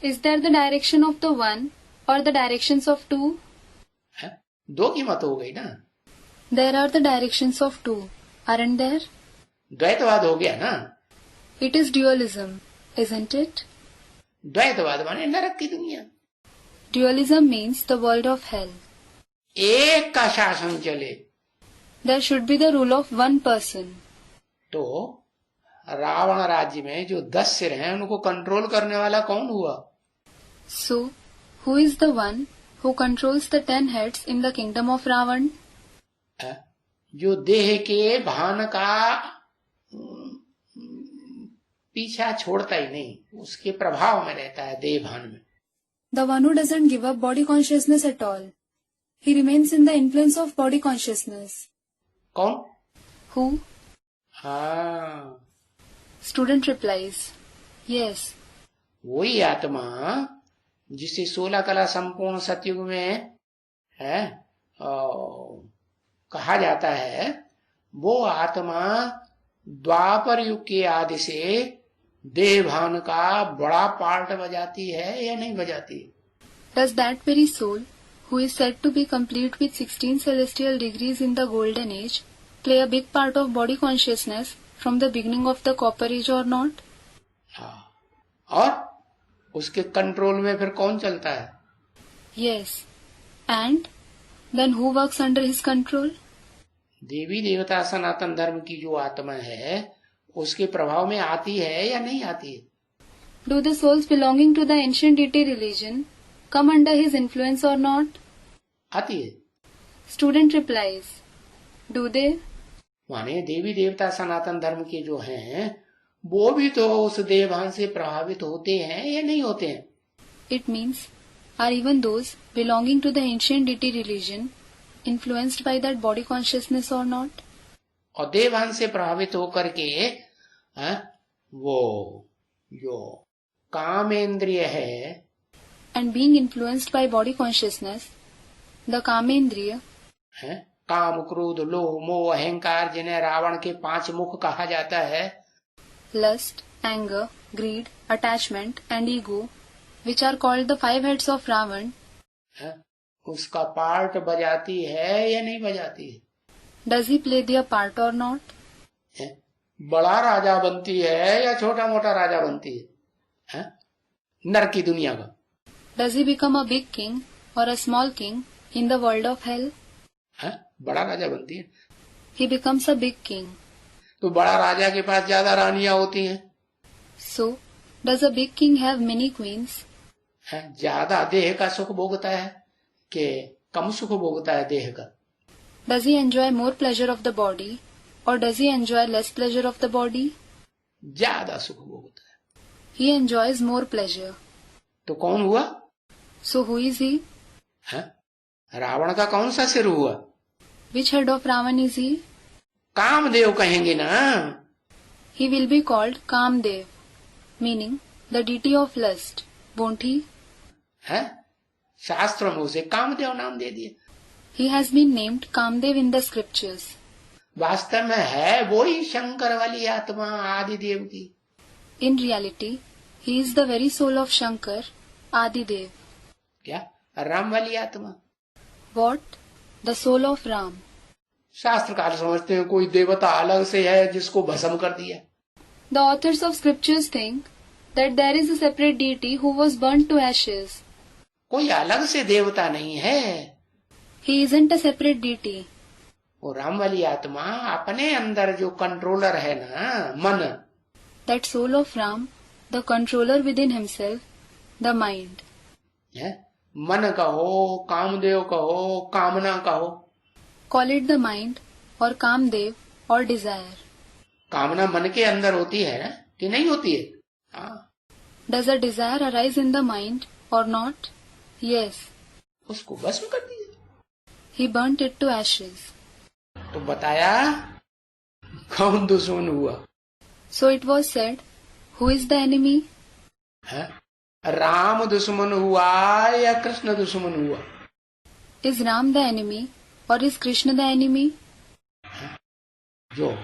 Is there the direction of the one or the directions of two? है? दो की मत हो गई ना। There are the directions of two, aren't there? द्वैतवाद हो गया ना। It is dualism, isn't it? द्वैतवाद माने नरक की दुनिया। Dualism means the world of hell. एक का शासन चले There should be the rule of one person. तो रावण राज्य में जो 10 सिर हैं उनको कंट्रोल करने वाला कौन हुआ? So, who is the one who controls the 10 heads in the kingdom of Ravan? जो देह के भान का पीछा छोड़ता ही नहीं, उसके प्रभाव में रहता है देह भान में। The one who doesn't give up body consciousness at all. He remains in the influence of body consciousness. कौन? Who? हाँ, Student replies, yes. वही आत्मा जिसे 16 कला संपूर्ण सतयुग में है कहा जाता है, वो आत्मा द्वापर युग के आदि से देह भान का बड़ा पार्ट बजाती है या नहीं बजाती? Does that very soul, who is said to be complete with 16 celestial degrees in the golden age, play a big part of body consciousness from the beginning of the copper age or not? हाँ, और उसके control में फिर कौन चलता है? Yes. And then who works under his control? देवी देवता सनातन धर्म की जो आत्मा है उसके प्रभाव में आती है या नहीं आती है? Do the souls belonging to the ancient deity religion come under his influence or not? आती है। Student replies, do they? माने देवी देवता सनातन धर्म के जो हैं वो भी तो उस देवभान से प्रभावित होते हैं या नहीं होते हैं? It means, are even those belonging to the ancient deity religion influenced by that body consciousness or not? और देवभान से प्रभावित होकर के वो जो कामेंद्रिय है, And being influenced by body consciousness, the Kamendriya, काम क्रोध लोभ मोह अहंकार जिन्हें रावण के 5 मुख कहा जाता है, lust, anger, greed, attachment and ego, which are called the 5 heads of Ravan, उसका पार्ट बजाती है या नहीं बजाती है? does he play their part or not? बड़ा राजा बनती है या छोटा मोटा राजा बनती है? नरक की दुनिया का। Does he become a big king or a small king in the world of hell? बड़ा राजा बनती है। He becomes a big king. तो बड़ा राजा के पास ज्यादा रानियां होती हैं। So, does a big king have many queens? ज्यादा देह का सुख भोगता है कि कम सुख भोगता है देह का? Does he enjoy more pleasure of the body or does he enjoy less pleasure of the body? ज्यादा सुख भोगता है। He enjoys more pleasure. तो कौन हुआ? So who is he? Ravan का कौन सा सिर हुआ? Which head of Ravan is he? Kamadeva कहेंगे ना। He will be called Kamdev, meaning the deity of lust, won't he? शास्त्र में उसे कामदेव नाम दे दिए। He has been named Kamdev in the scriptures. वास्तव में है वो ही शंकर वाली आत्मा आदिदेव की। In reality, he is the very soul of Shankar, Adidev. क्या? राम वाली आत्मा? What? The soul of Ram. शास्त्रकार समझते हैं कोई देवता अलग से है जिसको भस्म कर दिया। The authors of scriptures think that there is a separate deity who was burnt to ashes. कोई अलग से देवता नहीं है। He isn't a separate deity. वो राम वाली आत्मा अपने अंदर जो कंट्रोलर है ना, मन, That soul of Ram, the controller within himself, the mind. मन कहो, कामदेव कहो, कामना कहो, Call it the mind or Kamdev or desire. कामना मन के अंदर होती है कि नहीं होती है? हाँ, Does a desire arise in the mind or not? Yes. उसको भस्म कर दिया। He burnt it to ashes. तो बताया कौन दुश्मन हुआ? So it was said, who is the enemy? है? राम दुश्मन हुआ या कृष्ण दुश्मन हुआ? Is Ram the enemy or is Krishna the enemy? जो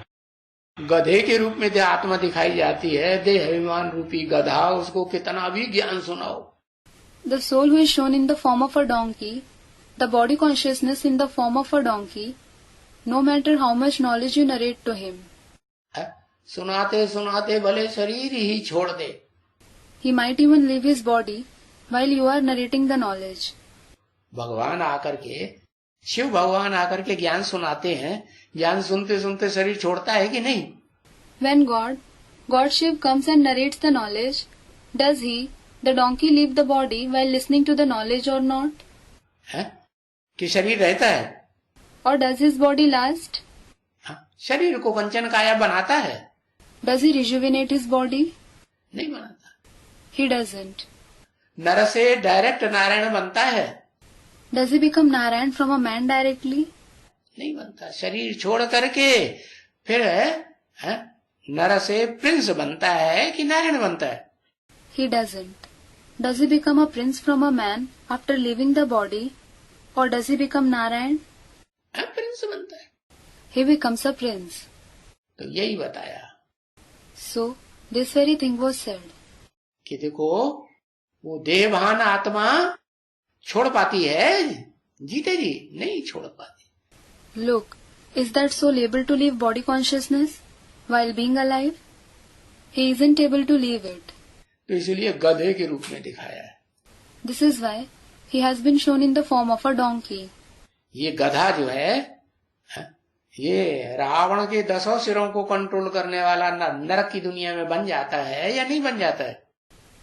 गधे के रूप में आत्मा दिखाई जाती है, देह अभिमान रूपी गधा, उसको कितना भी ज्ञान सुनाओ। The soul who is shown in the form of a donkey, the body consciousness in the form of a donkey, no matter how much knowledge you narrate to him, सुनाते सुनाते भले शरीर ही छोड़ दे, he might even leave his body while you are narrating the knowledge. भगवान आकर के, शिव भगवान आकर के ज्ञान सुनाते हैं, ज्ञान सुनते सुनते शरीर छोड़ता है कि नहीं? When God Shiv comes and narrates the knowledge, does he, the donkey, leave the body while listening to the knowledge or not? है कि शरीर रहता है? Or does his body last? शरीर को कंचन काया बनाता है? Does he rejuvenate his body? नहीं बनाता। He doesn't. नर से डायरेक्ट नारायण बनता है? Does he become Narayan from a man directly? नहीं बनता। शरीर छोड़ करके फिर है नर से प्रिंस बनता है कि नारायण बनता है? He doesn't. Does he become a prince from a man after leaving the body, or does he become Narayan? Prince बनता है। He becomes a prince. तो यही बताया So, this very thing was said. कि देखो वो देहभान आत्मा छोड़ पाती है, जीते जी नहीं छोड़ पाती। Look, is that soul able to leave body consciousness while being alive? He isn't able to leave it. तो इसलिए गधे के रूप में दिखाया है। This is why he has been shown in the form of a donkey. ये गधा जो है ये रावण के 10 सिरों को कंट्रोल करने वाला नरक की दुनिया में बन जाता है या नहीं बन जाता है?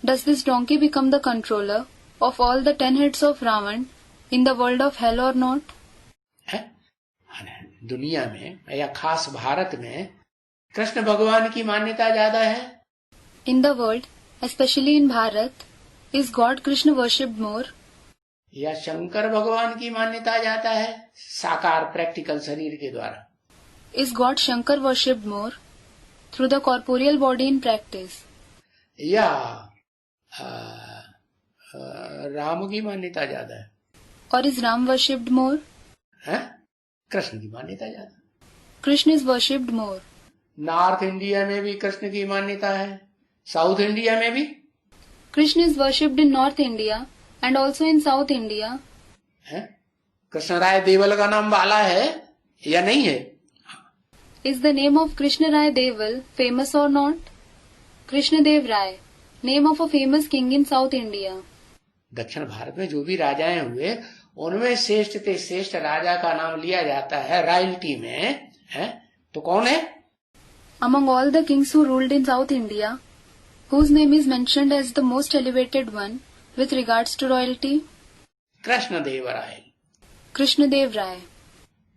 Does this donkey become the controller of all the 10 heads of Ravan in the world of hell or not? दुनिया में या खास भारत में कृष्ण भगवान की मान्यता ज्यादा है। In the world, especially in Bharat, is God Krishna worshipped more? या शंकर भगवान की मान्यता ज्यादा है साकार प्रैक्टिकल शरीर के द्वारा? Is God Shankar worshipped more through the corporeal body in practice? या राम की मान्यता ज्यादा है? Or is Ram worshipped more? Krishna की मान्यता ज्यादा। Krishna is worshipped more. North India में भी कृष्ण की मान्यता है, साउथ इंडिया में भी। Krishna is worshipped in North India and also in South India. Krishna राय देवल का नाम वाला है या नहीं है? Is the name of Krishna Rai Deval famous or not? Krishna Dev Rai, name of a famous king in South India. दक्षिण भारत में जो भी राजाएं हुए उनमें श्रेष्ठ ते श्रेष्ठ राजा का नाम लिया जाता है रॉयल्टी में, तो कौन है? Among all the kings who ruled in South India, whose name is mentioned as the most elevated one with regards to royalty? Krishna Dev Rai. Krishna Dev Rai.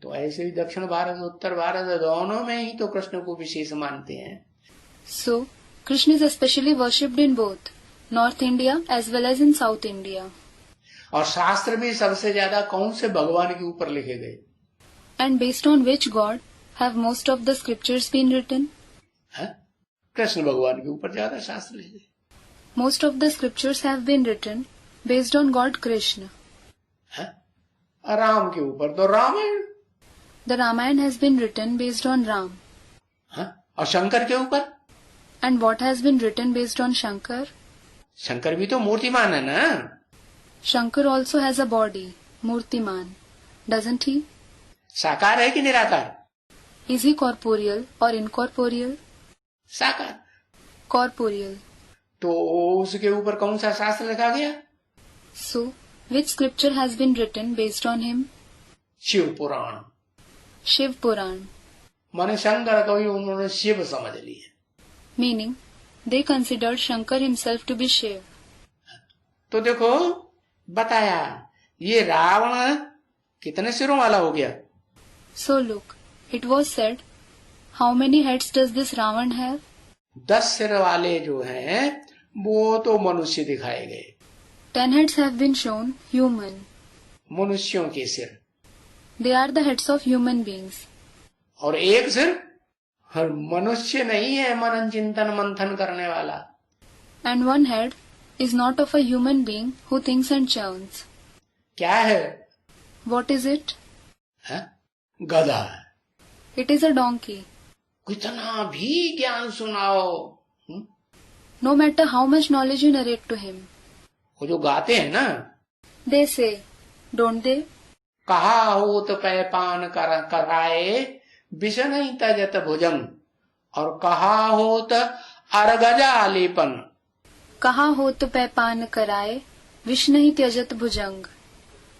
तो ऐसे ही दक्षिण भारत उत्तर भारत दोनों में ही तो कृष्ण को विशेष मानते हैं। So, Krishna is especially worshipped in both North India as well as in South India. और शास्त्र भी सबसे ज्यादा कौन से भगवान के ऊपर लिखे गए? And based on which God have most of the scriptures been written? Krishna भगवान के ऊपर ज्यादा शास्त्र लिखे। Most of the scriptures have been written based on God Krishna. Ram के ऊपर तो Ramayan. The Ramayana has been written based on Ram. और शंकर के ऊपर? And what has been written based on Shankar? Shankar भी तो मूर्तिमान है ना? Shankar also has a body, Murtiman, doesn't he? साकार है कि निराकार? Is he corporeal or incorporeal? साकार। Corporeal. तो उसके ऊपर कौन सा शास्त्र लिखा गया? So, which scripture has been written based on him? Shiv Purana. Shiv Puran. माने शंकर को ही उन्होंने शिव समझ लिया। Meaning, they considered Shankar himself to be Shiv. तो देखो बताया ये रावण कितने सिरों वाला हो गया? So look, it was said, How many heads does this Ravan have? 10 सिर वाले जो हैं वो तो मनुष्य दिखाए गए, 10 heads have been shown human. मनुष्यों के सिर, They are the heads of human beings. और एक सिर हर मनुष्य नहीं है, मनन चिंतन मंथन करने वाला। And one head is not of a human being who thinks and churns. क्या है? What is it? है? गधा। It is a donkey. कितना भी ज्ञान सुनाओ, No matter how much knowledge you narrate to him. वो जो गाते हैं ना, They say, don't they? कहा होत पै पान कराए विष नहीं तजत भुजंग, और कहा होत अरगजा लेपन। कहा होत पै पान कराए विष नहीं त्यजत भुजंग,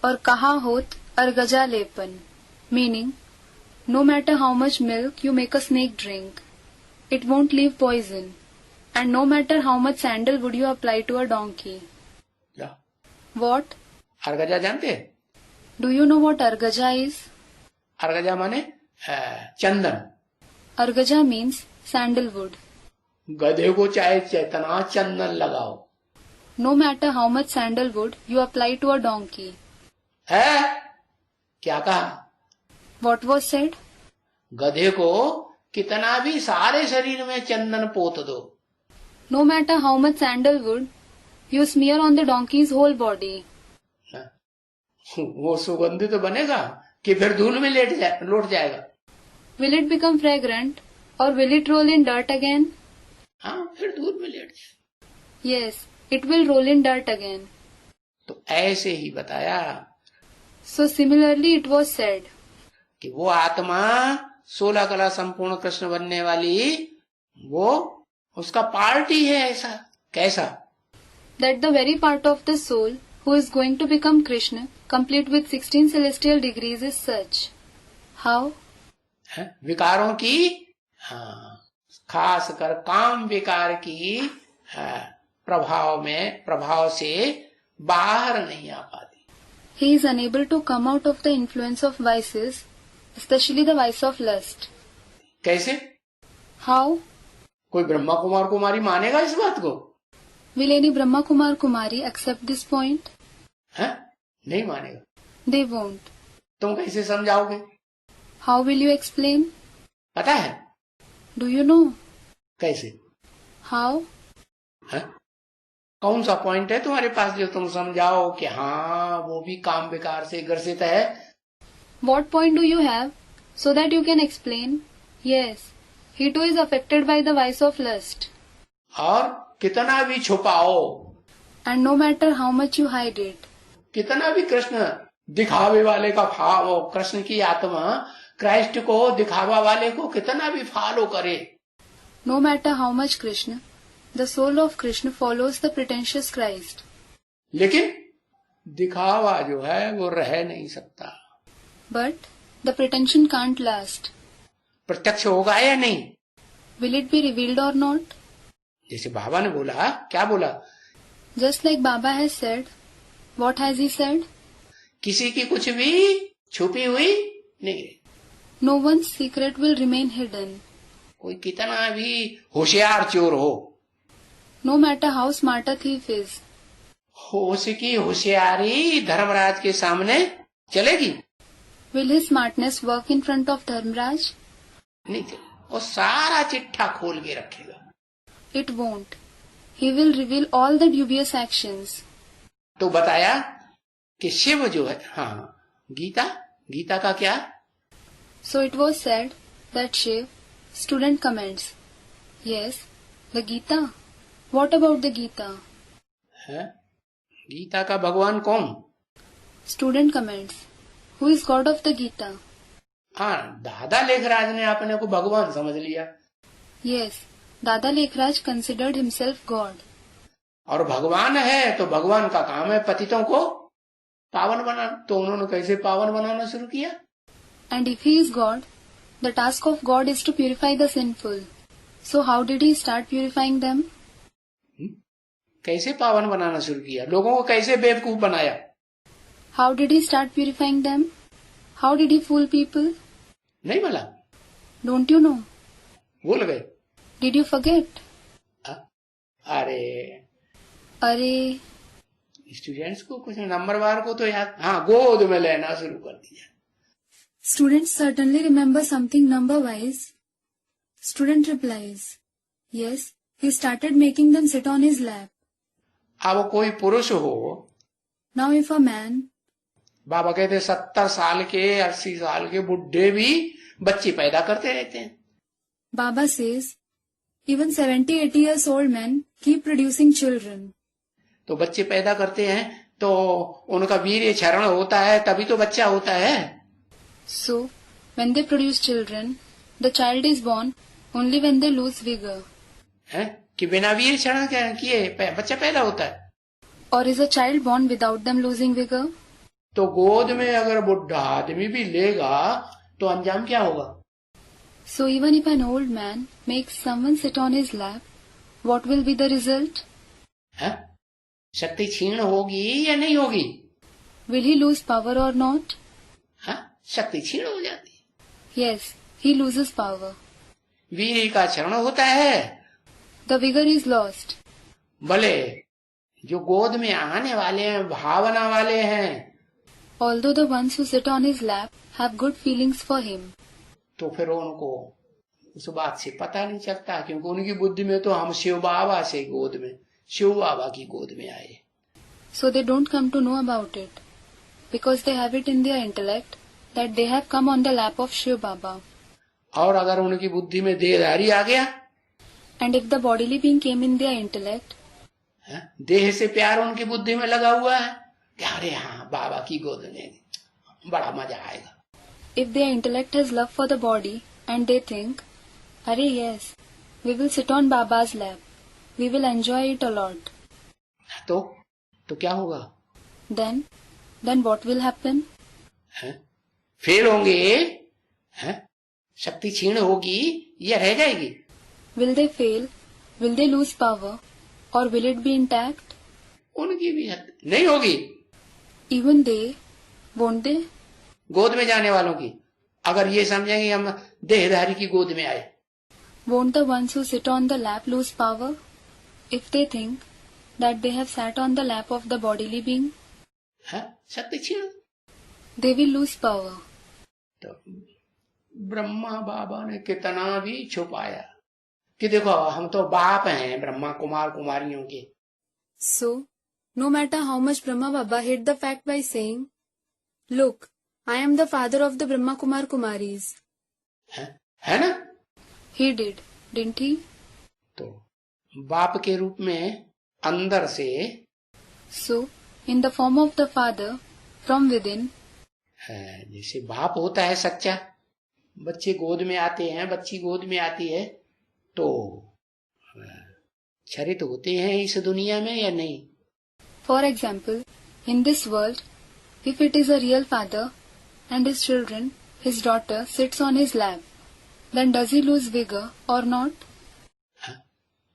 और कहा होत अर्गजा लेपन, meaning, no matter how much milk you make a snake drink, it won't leave poison, and no matter how much sandalwood you apply to a donkey. क्या? What? अर्गजा जानते? Do you know what argaja is? अर्गजा माने चंदन। Argaja means sandalwood. गधे को चाहे चेतना चंदन लगाओ, No matter how much sandalwood you apply to a donkey. है क्या कहा? What was said? गधे को कितना भी सारे शरीर में चंदन पोत दो, No matter how much sandalwood you smear on the donkey's whole body, वो सुगंधित तो बनेगा कि फिर धूल में लौट जाएगा? will it become fragrant or will it roll in dirt again? हाँ, फिर धूल में लेट जाए। Yes, it will roll in dirt again. तो ऐसे ही बताया So similarly it was said कि वो आत्मा 16 कला संपूर्ण कृष्ण बनने वाली, वो उसका पार्ट ही है। ऐसा कैसा? that the very part of the soul who is going to become Krishna, complete with 16 celestial degrees, is such. How? है? विकारों की, हाँ, खास कर काम विकार की प्रभाव से बाहर नहीं आ पाती। He is unable to come out of the influence of vices, especially the vice of lust. कैसे? How? कोई ब्रह्मा कुमार कुमारी मानेगा इस बात को? Will any Brahma Kumar Kumari accept this point? है? नहीं मानेगा। They won't. तुम कैसे समझाओगे? How will you explain? पता है? Do you know? कैसे? How? है? कौन सा पॉइंट है तुम्हारे पास जो तुम समझाओ कि हाँ वो भी काम विकार से ग्रसित है? What point do you have so that you can explain? Yes, he too is affected by the vice of lust. और कितना भी छुपाओ, And no matter how much you hide it, कितना भी कृष्ण दिखावे वाले का भाव, कृष्ण की आत्मा क्राइस्ट को दिखावा वाले को कितना भी फॉलो करे, no matter how much Krishna, the soul of Krishna follows the pretentious Christ. लेकिन दिखावा जो है वो रह नहीं सकता। But the pretension can't last. प्रत्यक्ष होगा या नहीं? Will it be revealed or not? जैसे बाबा ने बोला, क्या बोला? Just like Baba has said. What has he said? किसी की कुछ भी छुपी हुई नहीं। No one's secret will remain hidden. कोई कितना भी होशियार चोर हो, No matter how smart a thief is, उसकी होशियारी धर्मराज के सामने चलेगी? will his smartness work in front of Dharmraj? नहीं चलेगी। वो सारा चिट्ठा खोल के रखेगा। It won't. He will reveal all the dubious actions. तो बताया कि शिव जो है, हाँ, गीता का क्या? So it was said that Shiv, student comments, yes, the Gita. What about the Gita? है? गीता का भगवान कौन? Student comments, who is God of the Gita? हाँ, दादा लेखराज ने अपने को भगवान समझ लिया। Yes, Dada Lekhraj considered himself God. और भगवान है तो भगवान का काम है पतितों को पावन बनाना। तो उन्होंने कैसे पावन बनाना शुरू किया? And if he is God, the task of God is to purify the sinful. So how did he start purifying them? कैसे पावन बनाना शुरू किया? लोगों को कैसे बेवकूफ बनाया? How did he start purifying them? How did he fool people? नहीं बोला? Don't you know? भूल गए? Did you forget? अरे अरे स्टूडेंट्स को कुछ नंबरवार को तो याद, हाँ, गोद में लेना शुरू कर दिया। Students certainly remember something number-wise. Student replies, yes, he started making them sit on his lap. अब कोई पुरुष हो, Now if a man, बाबा कहते 70 साल के 80 साल के बुढ़े भी बच्चे पैदा करते रहते हैं। Baba says, even 70-80 years old men keep producing children. तो बच्चे पैदा करते हैं तो उनका वीर्य क्षरण होता है, तभी तो बच्चा होता है। So, when they produce children, the child is born only when they lose vigor. है कि बिना वीर्य क्षरण किए बच्चा पैदा होता है। Or is a child born without them losing vigor? तो गोद में अगर बुढ़ा आदमी भी लेगा तो अंजाम क्या होगा? So even if an old man makes someone sit on his lap, what will be the result? है शक्ति क्षीण होगी या नहीं होगी? Will he lose power or not? हाँ, शक्ति क्षीण हो जाती है, Yes, he loses power. वीर्य का क्षरण होता है। The vigor is lost. भले जो गोद में आने वाले हैं भावना वाले हैं, Although the ones who sit on his lap have good feelings for him, तो फिर उनको उस बात से पता नहीं चलता, क्योंकि उनकी बुद्धि में तो हम शिव बाबा से गोद में, शिव बाबा की गोद में आए। so they don't come to know about it, because they have it in their intellect that they have come on the lap of Shiv Baba. और अगर उनकी बुद्धि में देहधारी आ गया, And if the bodily being came in their intellect, देह से प्यार उनकी बुद्धि में लगा हुआ है कि अरे हाँ बाबा की गोद में बड़ा मजा आएगा। if their intellect has love for the body and they think, Arey yes, we will sit on Baba's lap, we will enjoy it a lot. तो क्या होगा? Then what will happen? Fail होंगे, शक्ति क्षीण होगी या रह जाएगी? Will they fail? Will they lose power? Or will it be intact? उनकी भी नहीं होगी। Even they, won't they? गोद में जाने वालों की, अगर ये समझेंगे हम देहधारी की गोद में आए, Won't the ones who sit on the lap lose power? If they think that they have sat on the lap of the bodily being, शक्ति क्षीण, they will lose power. तो ब्रह्मा बाबा ने कितना भी छुपाया कि देखो हम तो बाप हैं ब्रह्मा कुमार कुमारियों के। So, no matter how much Brahma Baba hid the fact by saying, look, I am the father of the Brahma Kumar Kumaris. है ना? He did, didn't he? तो बाप के रूप में अंदर से, So, in the form of the father, from within, जैसे बाप होता है सच्चा, बच्चे गोद में आते हैं, बच्ची गोद में आती है, तो चरित होते हैं इस दुनिया में या नहीं? for example, in this world, if it is a real father and his children, his daughter sits on his lap, then does he lose vigor or not?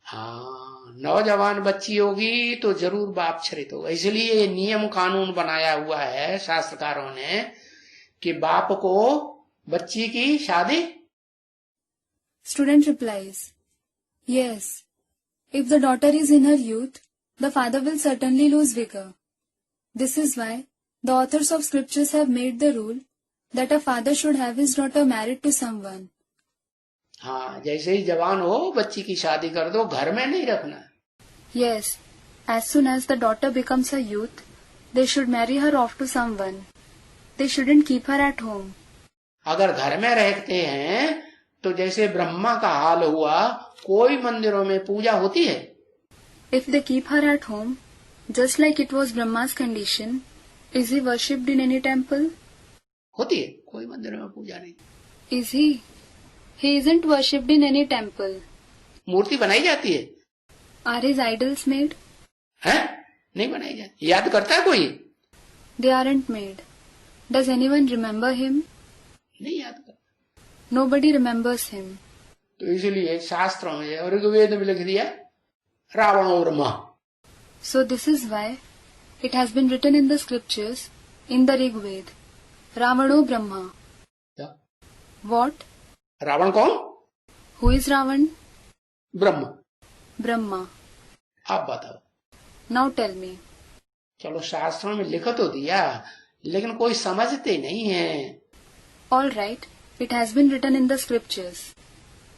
हाँ, नौजवान बच्ची होगी तो जरूर बाप चरित होगा। इसलिए ये नियम कानून बनाया हुआ है शास्त्रकारों ने कि बाप को बच्ची की शादी। Student replies, yes, if the daughter is in her youth, the father will certainly lose vigor. This is why the authors of scriptures have made the rule that a father should have his daughter married to someone. हाँ, जैसे ही जवान हो बच्ची की शादी कर दो, घर में नहीं रखना। Yes, as soon as the daughter becomes a youth, they should marry her off to someone. They shouldn't keep her at home. अगर घर में रहते हैं तो जैसे ब्रह्मा का हाल हुआ, कोई मंदिरों में पूजा होती है? If they keep her at home, just like it was Brahma's condition, is he worshipped in any temple? होती है, कोई मंदिर में पूजा नहीं। Is he? He isn't worshipped in any temple. मूर्ति बनाई जाती है? Are his idols made? हैं? नहीं बनाई जाती। याद करता है कोई? They aren't made. Does anyone remember him? नहीं याद करता। Nobody remembers him. तो इसलिए शास्त्रों में ऋग्वेद में लिख दिया रावण और Brahma. So this is why it has been written in the scriptures in the Rig Ved, Ravano Brahma. क्या? What? रावण कौन? Who is Ravan? Brahma. Brahma. आप बताओ। Now tell me. चलो शास्त्रों में लिख तो दिया, लेकिन कोई समझते नहीं है। All right, it has been written in the scriptures,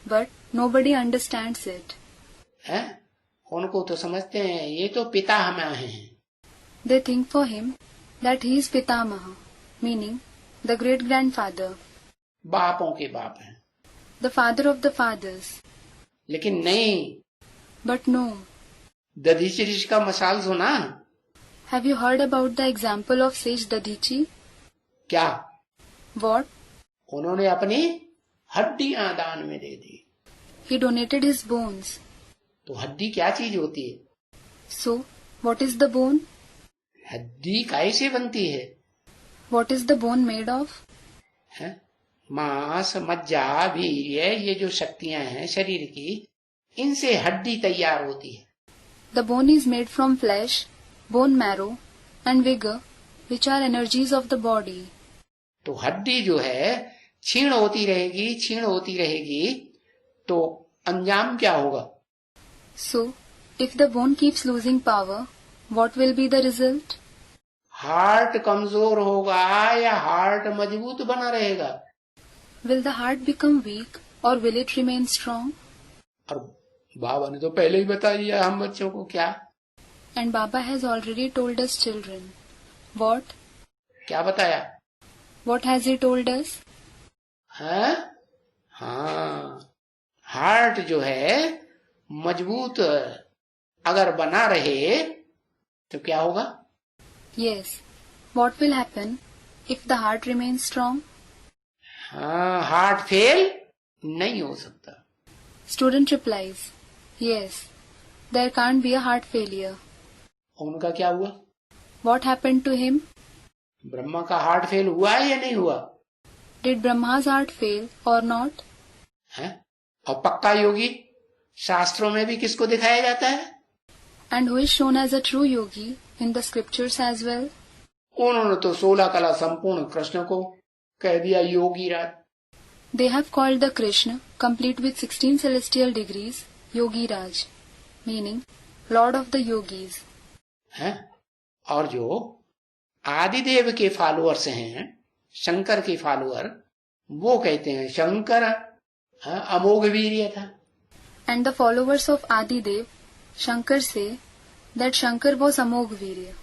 but nobody understands it. हैं? उनको तो समझते हैं ये तो पितामह हैं। They think for him that he is Pitamaha, meaning the great grandfather, बापों के बाप हैं। the father of the fathers. लेकिन नहीं, But no. दधीचि ऋषि का मसाल सुना? Have you heard about the example of sage Dadhichi? क्या? What? उन्होंने अपनी हड्डियां दान में दे दी। He donated his bones. तो हड्डी क्या चीज होती है? So, what is the bone? हड्डी काय से बनती है? What is the bone made of? हैं? मांस, मज्जा, वीर्य, ये जो शक्तियां हैं शरीर की, इनसे हड्डी तैयार होती है। The bone is made from flesh, bone marrow, and vigor, which are energies of the body. तो हड्डी जो है क्षीण होती रहेगी, क्षीण होती रहेगी, तो अंजाम क्या होगा? So, if the bone keeps losing power, what will be the result? Heart कमजोर होगा या हार्ट मजबूत बना रहेगा? Will the heart become weak or will it remain strong? और बाबा ने तो पहले ही बता दिया हम बच्चों को। क्या? And Baba has already told us children. What? क्या बताया? What has he told us? हाँ, हार्ट जो है मजबूत अगर बना रहे तो क्या होगा? Yes. What will happen if the heart remains strong? हाँ, हार्ट फेल नहीं हो सकता। Student replies, yes, there can't be a heart failure. उनका क्या हुआ? What happened to him? Brahma का हार्ट फेल हुआ है या नहीं हुआ? Did Brahma's heart fail or not? है? और पक्का योगी शास्त्रों में भी किसको दिखाया जाता है? And who is shown as a true yogi in the scriptures as well? उन्होंने तो 16 कला संपूर्ण कृष्ण को कह दिया योगी राज। They have called the Krishna, complete with 16 celestial degrees, Yogi Raj, meaning Lord of the Yogis. हैं? और जो आदिदेव के फॉलोअर्स हैं, शंकर के फॉलोअर, वो कहते हैं शंकर अमोघ वीर्य था। And the followers of Adidev, Shankar say that Shankar was Amogh Virya,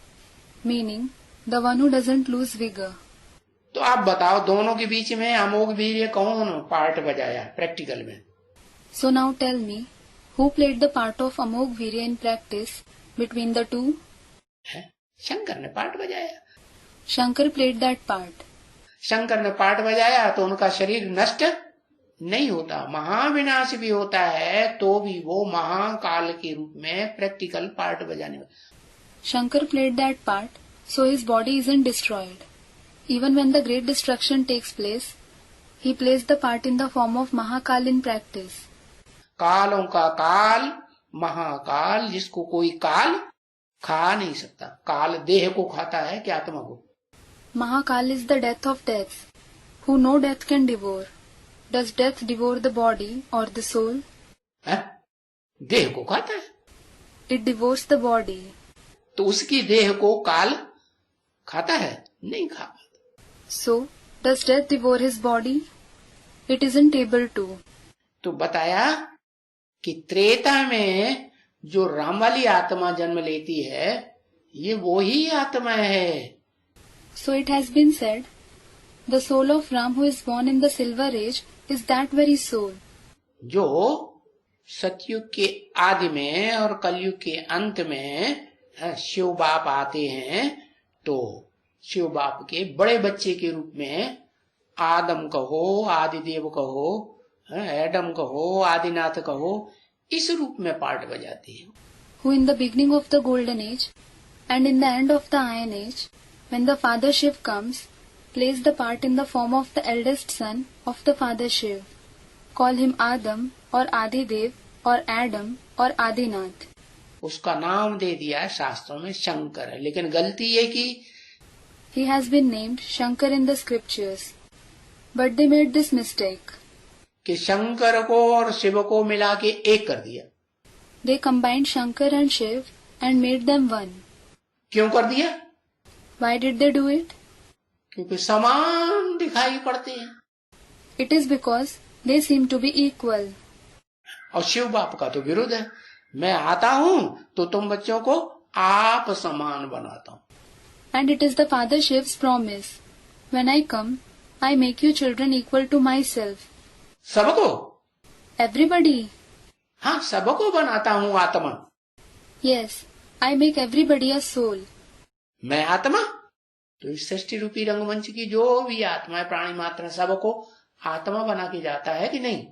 meaning the one who doesn't lose vigor. तो आप बताओ दोनों के बीच में अमोघ वीर्य कौन पार्ट बजाया प्रैक्टिकल में? So now tell me, who played the part of Amogh Virya in practice between the two? है? शंकर ने पार्ट बजाया। Shankar played that part. Shankar ने पार्ट बजाया तो उनका शरीर नष्ट नहीं होता, महाविनाश भी होता है, तो भी वो महाकाल के रूप में प्रैक्टिकल पार्ट बजाने वाले। Shankar played that part, so his body isn't destroyed. Even when the great destruction takes place, he plays the part in the form of Mahakal in practice. कालों का काल महाकाल, जिसको कोई काल खा नहीं सकता। काल देह को खाता है कि आत्मा को? Mahakal is the death of deaths, who no death can devour. Does death devour the body or the soul? है? देह को खाता है। It devours the body. तो उसकी देह को काल खाता है? नहीं खाता। So, does death devour his body? It isn't able to. तो बताया कि त्रेता में जो राम वाली आत्मा जन्म लेती है, ये वो ही आत्मा है। So it has been said, the soul of Ram who is born in the silver age is that very soul. जो सतयुग के आदि में और कलयुग के अंत में शिव बाप आते हैं, तो शिव बाप के बड़े बच्चे के रूप में आदम कहो, आदिदेव कहो, एडम कहो, आदिनाथ कहो, इस रूप में पार्ट बजाते हैं। Who in the beginning of the golden age and in the end of the iron age, when the father Shiv comes, plays the part in the form of the eldest son of the father Shiv. Call him Adam or Adidev or Adam or Adinath. उसका नाम दे दिया शास्त्रों में शंकर है, लेकिन गलती ये की He has been named Shankar in the scriptures, but they made this mistake. कि शंकर को और शिव को मिला के एक कर दिया। They combined Shankar and Shiv and made them one. क्यों कर दिया? Why did they do it? क्योंकि समान दिखाई पड़ते हैं। It is because they seem to be equal. और शिव बाप का तो विरोध है, मैं आता हूं तो तुम बच्चों को आप समान बनाता हूं। And it is the Father Shiv's promise. When I come, I make you children equal to myself. सबको? Everybody. हाँ, सबको बनाता हूँ आत्मा। Yes, I make everybody a soul. मैं आत्मा? तो इस सृष्टि रूपी रंगमंच की जो भी आत्मा है, प्राणी मात्र, सबको आत्मा बना के जाता है कि नहीं?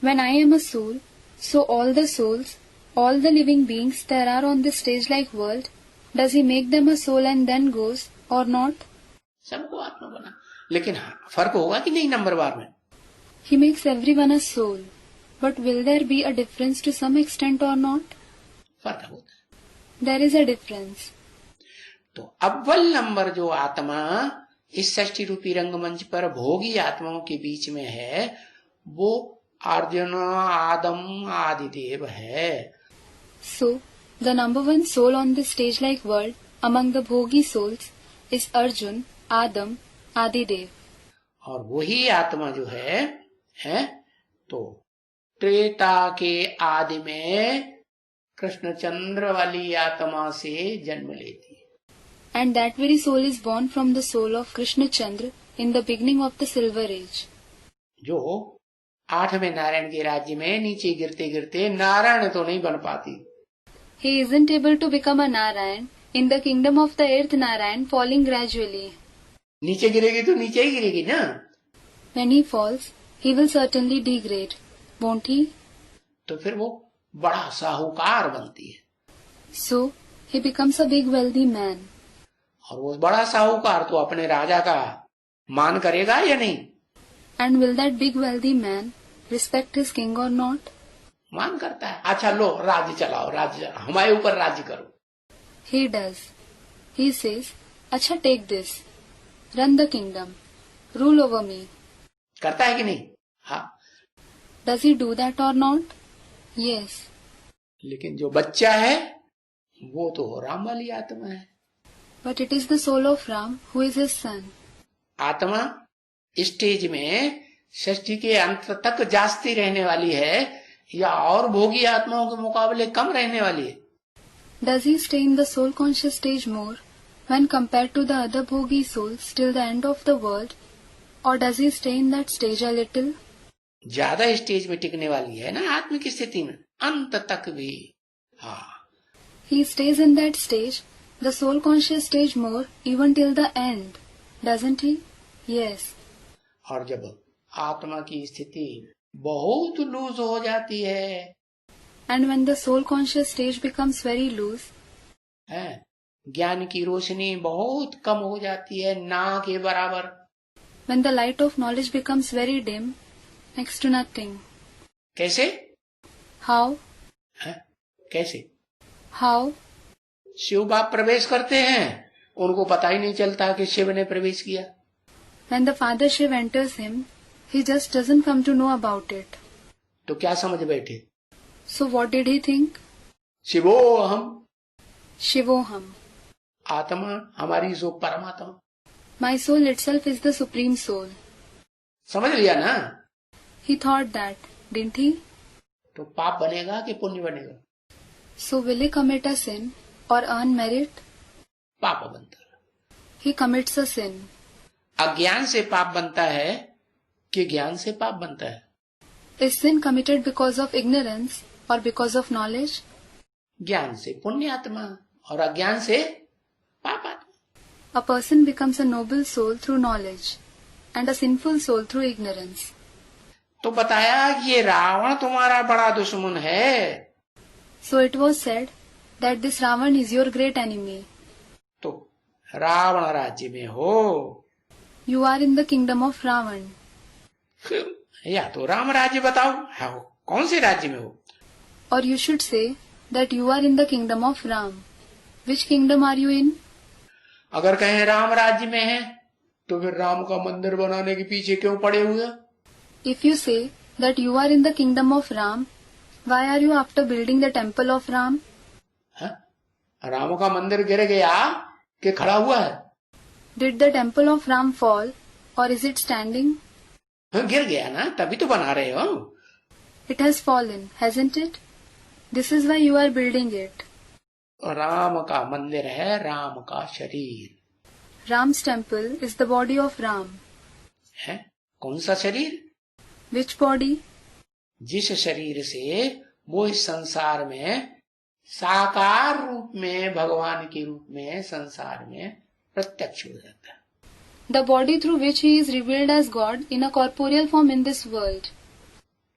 When I am a soul, so all the souls, all the living beings there are on this stage-like world, does he make them a soul and then goes or not? सबको आत्मा बना, लेकिन हाँ, फर्क होगा कि नहीं नंबरवार में? He makes everyone a soul, but will there be a difference to some extent or not? फर्क होता है। There is a difference. तो अव्वल नंबर जो आत्मा इस सृष्टि रूपी रंगमंच पर भोगी आत्माओं के बीच में है, वो अर्जुन आदम आदिदेव है। So, the number one soul on this stage-like world among the bhogi souls is Arjun, Adam, Adidev. और वही आत्मा जो है तो त्रेता के आदि में कृष्णचंद्र वाली आत्मा से जन्म लेती है। And that very soul is born from the soul of Krishna Chandra in the beginning of the Silver Age. जो 8वें नारायण के राज्य में नीचे गिरते गिरते नारायण तो नहीं बन पाती। He isn't able to become a Narayan in the kingdom of the earth Narayan falling gradually. नीचे गिरेगी तो नीचे ही गिरेगी ना। When he falls, he will certainly degrade, won't he? तो फिर वो बड़ा साहूकार बनती है। So, he becomes a big wealthy man. और वो बड़ा साहूकार तो अपने राजा का मान करेगा या नहीं? And will that big wealthy man respect his king or not? मान करता है। अच्छा लो राज्य चलाओ, हमारे ऊपर राज्य करो। He does. He says, अच्छा take this. Run the kingdom. Rule over me. करता है कि नहीं? हाँ। Does he do that or not? Yes. लेकिन जो बच्चा है वो तो राम वाली आत्मा है। But it is the soul of Ram who is his son. आत्मा स्टेज में सृष्टि के अंत तक जाती रहने वाली है या और भोगी आत्माओं के मुकाबले कम रहने वाली है? Does he stay in the soul conscious stage more when compared to the other bhogi souls till the end of the world, or does he stay in that stage a little? ज्यादा stage में टिकने वाली है ना आत्मिक स्थिति में, अंत तक भी। हाँ, He stays in that stage, the soul conscious stage more, even till the end, doesn't he? Yes. और जब आत्मा की स्थिति बहुत लूज हो जाती है, And when the soul conscious stage becomes very loose, है, ज्ञान की रोशनी बहुत कम हो जाती है, ना के बराबर। when the light of knowledge becomes very dim, next to nothing. कैसे? How? है? कैसे? How? शिव बाप प्रवेश करते हैं, उनको पता ही नहीं चलता कि शिव ने प्रवेश किया। When the Father Shiv enters him, he just doesn't come to know about it. तो क्या समझ बैठे? So what did he think? शिवो हम, Shivoham. आत्मा हमारी जो परमात्मा। My soul itself is the supreme soul. समझ लिया ना? He thought that, didn't he? तो पाप बनेगा कि पुण्य बनेगा? So will he commit a sin or earn merit? पाप बनता है। He commits a sin. अज्ञान से पाप बनता है कि ज्ञान से पाप बनता है? Is sin committed because of ignorance or because of knowledge? ज्ञान से पुण्य आत्मा और अज्ञान से पाप आत्मा। A person becomes a noble soul through knowledge and a sinful soul through ignorance. तो बताया कि ये रावण तुम्हारा बड़ा दुश्मन है। So it was said that this Ravan is your great enemy. तो रावण राज्य में हो, You are in the kingdom of Ravan. या तो राम राज्य बताओ, हाँ, कौन से राज्य में हो? Or you should say that you are in the kingdom of Ram. Which kingdom are you in? अगर कहें राम राज्य में है तो फिर राम का मंदिर बनाने के पीछे क्यों पड़े हुए? If you say that you are in the kingdom of Ram, why are you after building the temple of Ram? हाँ? राम का मंदिर गिर गया कि खड़ा हुआ है? Did the temple of Ram fall or is it standing? हाँ, गिर गया ना, तभी तो बना रहे हो. It has fallen, hasn't it? This is why you are building it. Ram का मंदिर है राम का शरीर Ram's temple is the body of Ram. है. कौन सा शरीर? Which body? जिस शरीर से वो इस संसार में साकार रूप में भगवान के रूप में संसार में प्रत्यक्ष हो जाता है. The body through which he is revealed as God in a corporeal form in this world.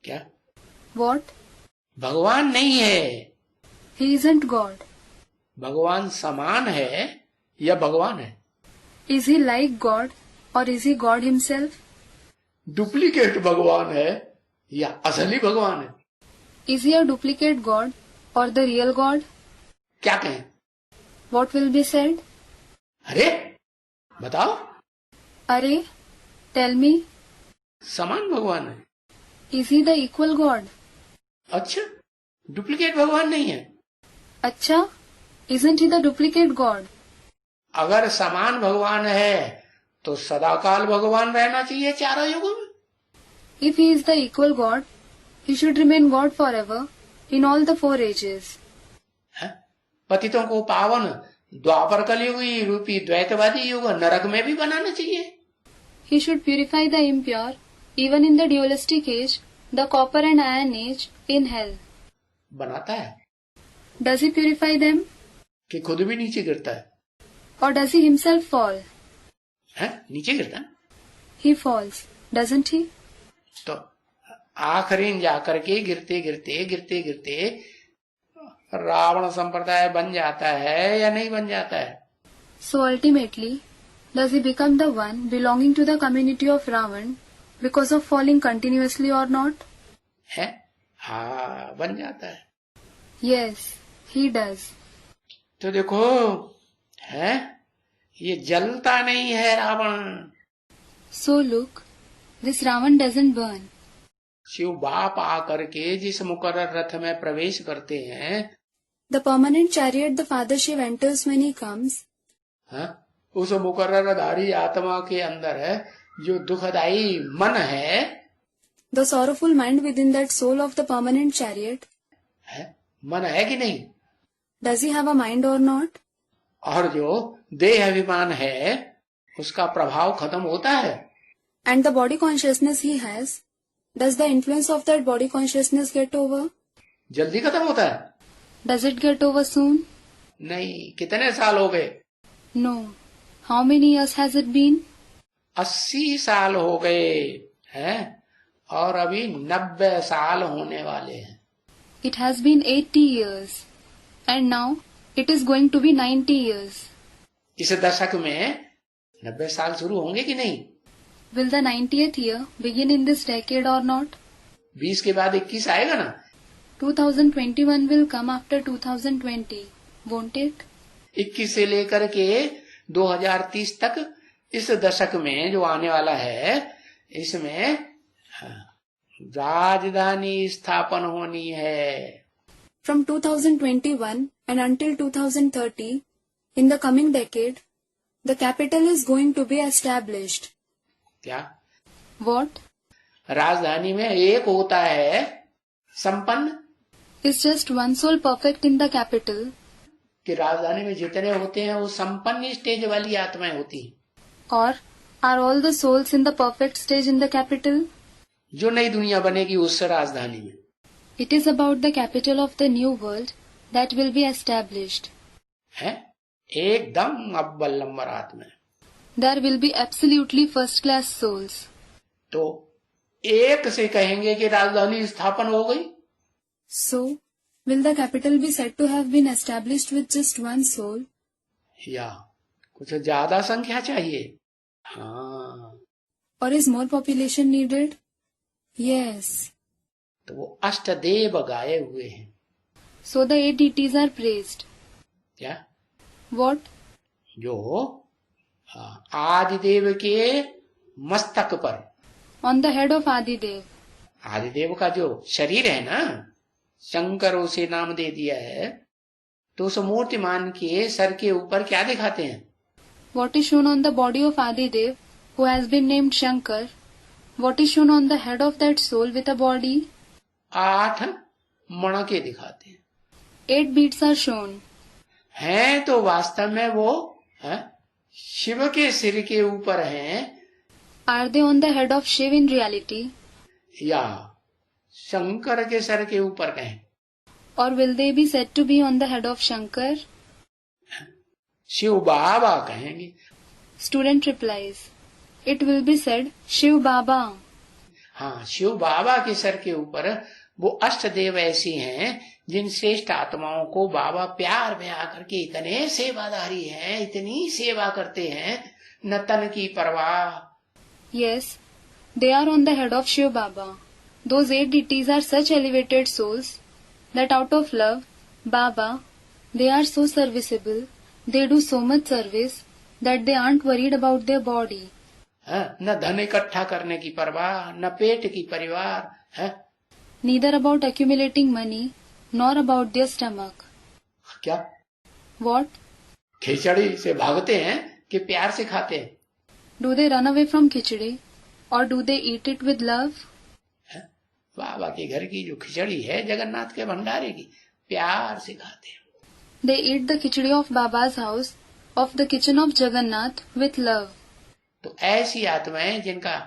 क्या? What? भगवान नहीं है. He isn't God. भगवान समान है या भगवान है? Is he like God or is he God himself? Duplicate भगवान है या असली भगवान है? Is he a duplicate God or the real God? क्या कहें? What will be said? अरे बताओ. Arey, tell me, समान भगवान है. is he the equal God? अच्छा, डुप्लीकेट भगवान नहीं है. Acha, isn't he the duplicate God? अगर समान भगवान है तो सदाकाल भगवान रहना चाहिए चारों युगों में. If he is the equal God, he should remain God forever in all the 4 ages. है? पतितों को पावन द्वापर कलयुगी रूपी द्वैतवादी युग नरक में भी बनाना चाहिए. He should purify the impure, even in the dualistic age, the copper and iron age, in hell. बनाता है Does he purify them? कि खुद भी नीचे गिरता है. Or does he himself fall? है? नीचे गिरता है. He falls, doesn't he? तो आखिरी जाकर के गिरते गिरते गिरते गिरते रावण संप्रदाय बन जाता है या नहीं बन जाता है? So ultimately, does he become the one belonging to the community of Ravan because of falling continuously or not? है? हाँ, बन जाता है. Yes, he does. तो देखो, है ये जलता नहीं है Ravan. So look, this Ravan doesn't burn. Shiv बाप आकर के जिस मुकर्रर रथ में प्रवेश करते हैं, The permanent chariot the Father Shiv enters when he comes, हाँ, उस मुकर्ररधारी आत्मा के अंदर है जो दुखदाई मन है, the sorrowful mind within that soul of the permanent chariot, मन है कि नहीं? does he have a mind or not? और जो देह अभिमान है उसका प्रभाव खत्म होता है. And the body consciousness he has, does the influence of that body consciousness get over? जल्दी खत्म होता है? Does it get over soon? नहीं. कितने साल हो गए? No. How many years has it been? 80 साल हो गए हैं और अभी 90 साल होने वाले हैं. It has been 80 years. And now, it is going to be 90 years. इस दशक में 90 साल शुरू होंगे कि नहीं? Will the 90th year begin in this decade or not? 20 के बाद 21 आएगा ना? 2021 will come after 2020, won't it? 21 से लेकर के 2030 तक इस दशक में जो आने वाला है, इसमें राजधानी स्थापन होनी है. From 2021 and until 2030, in the coming decade, the capital is going to be established. क्या? What? राजधानी में एक होता है संपन्न. Is just one soul perfect in the capital? कि राजधानी में जितने होते हैं वो संपन्न स्टेज वाली आत्माएं होती हैं. Or are all the souls in the perfect stage in the capital? जो नई दुनिया बनेगी उस राजधानी में. It is about the capital of the new world that will be established. है एकदम अव्वल नंबर आत्मा. There will be absolutely first class souls. तो एक से कहेंगे कि राजधानी स्थापन हो गई. So, will the capital be said to have been established with just one soul? या कुछ ज्यादा संख्या चाहिए? हाँ. Or is more population needed? Yes. तो वो अष्टदेव गाए हुए हैं. So the 8 deities are praised. क्या? What? जो आदिदेव के मस्तक पर, On the head of Adidev. आदिदेव का जो शरीर है ना, शंकर उसे नाम दे दिया है, तो उस मूर्तिमान के सर के ऊपर क्या दिखाते हैं? What is shown on the body of Adidev, who has been named Shankar? What is shown on the head of that soul with a body? 8 मणके दिखाते हैं। 8 beads are shown. हैं तो वास्तव में वो शिव के सिर के ऊपर हैं, Are they on the head of Shiv in reality? या शंकर के सर के ऊपर कहें? Or will they be said to be on the head of Shankar? Shiv बाबा कहेंगे। Student replies, it will be said Shiv Baba. हाँ, शिव बाबा के सर के ऊपर वो अष्टदेव ऐसी हैं जिन श्रेष्ठ आत्माओं को बाबा प्यार में आकर के इतने सेवादारी हैं, इतनी सेवा करते हैं, न तन की परवाह। Yes, they are on the head of Shiv Baba. Those 8 deities are such elevated souls that out of love, Baba, they are so serviceable, they do so much service that they aren't worried about their body. न धन इकट्ठा करने की परवाह, न पेट की परिवार है। Neither about accumulating money, nor about their stomach. क्या? What? खिचड़ी से भागते हैं कि प्यार से खाते हैं? Do they run away from khichdi, or do they eat it with love? बाबा के घर की जो खिचड़ी है जगन्नाथ के भंडारे की, प्यार से खाते हैं। They eat the khichdi of Baba's house, of the kitchen of Jagannath, with love. तो ऐसी आत्माएं जिनका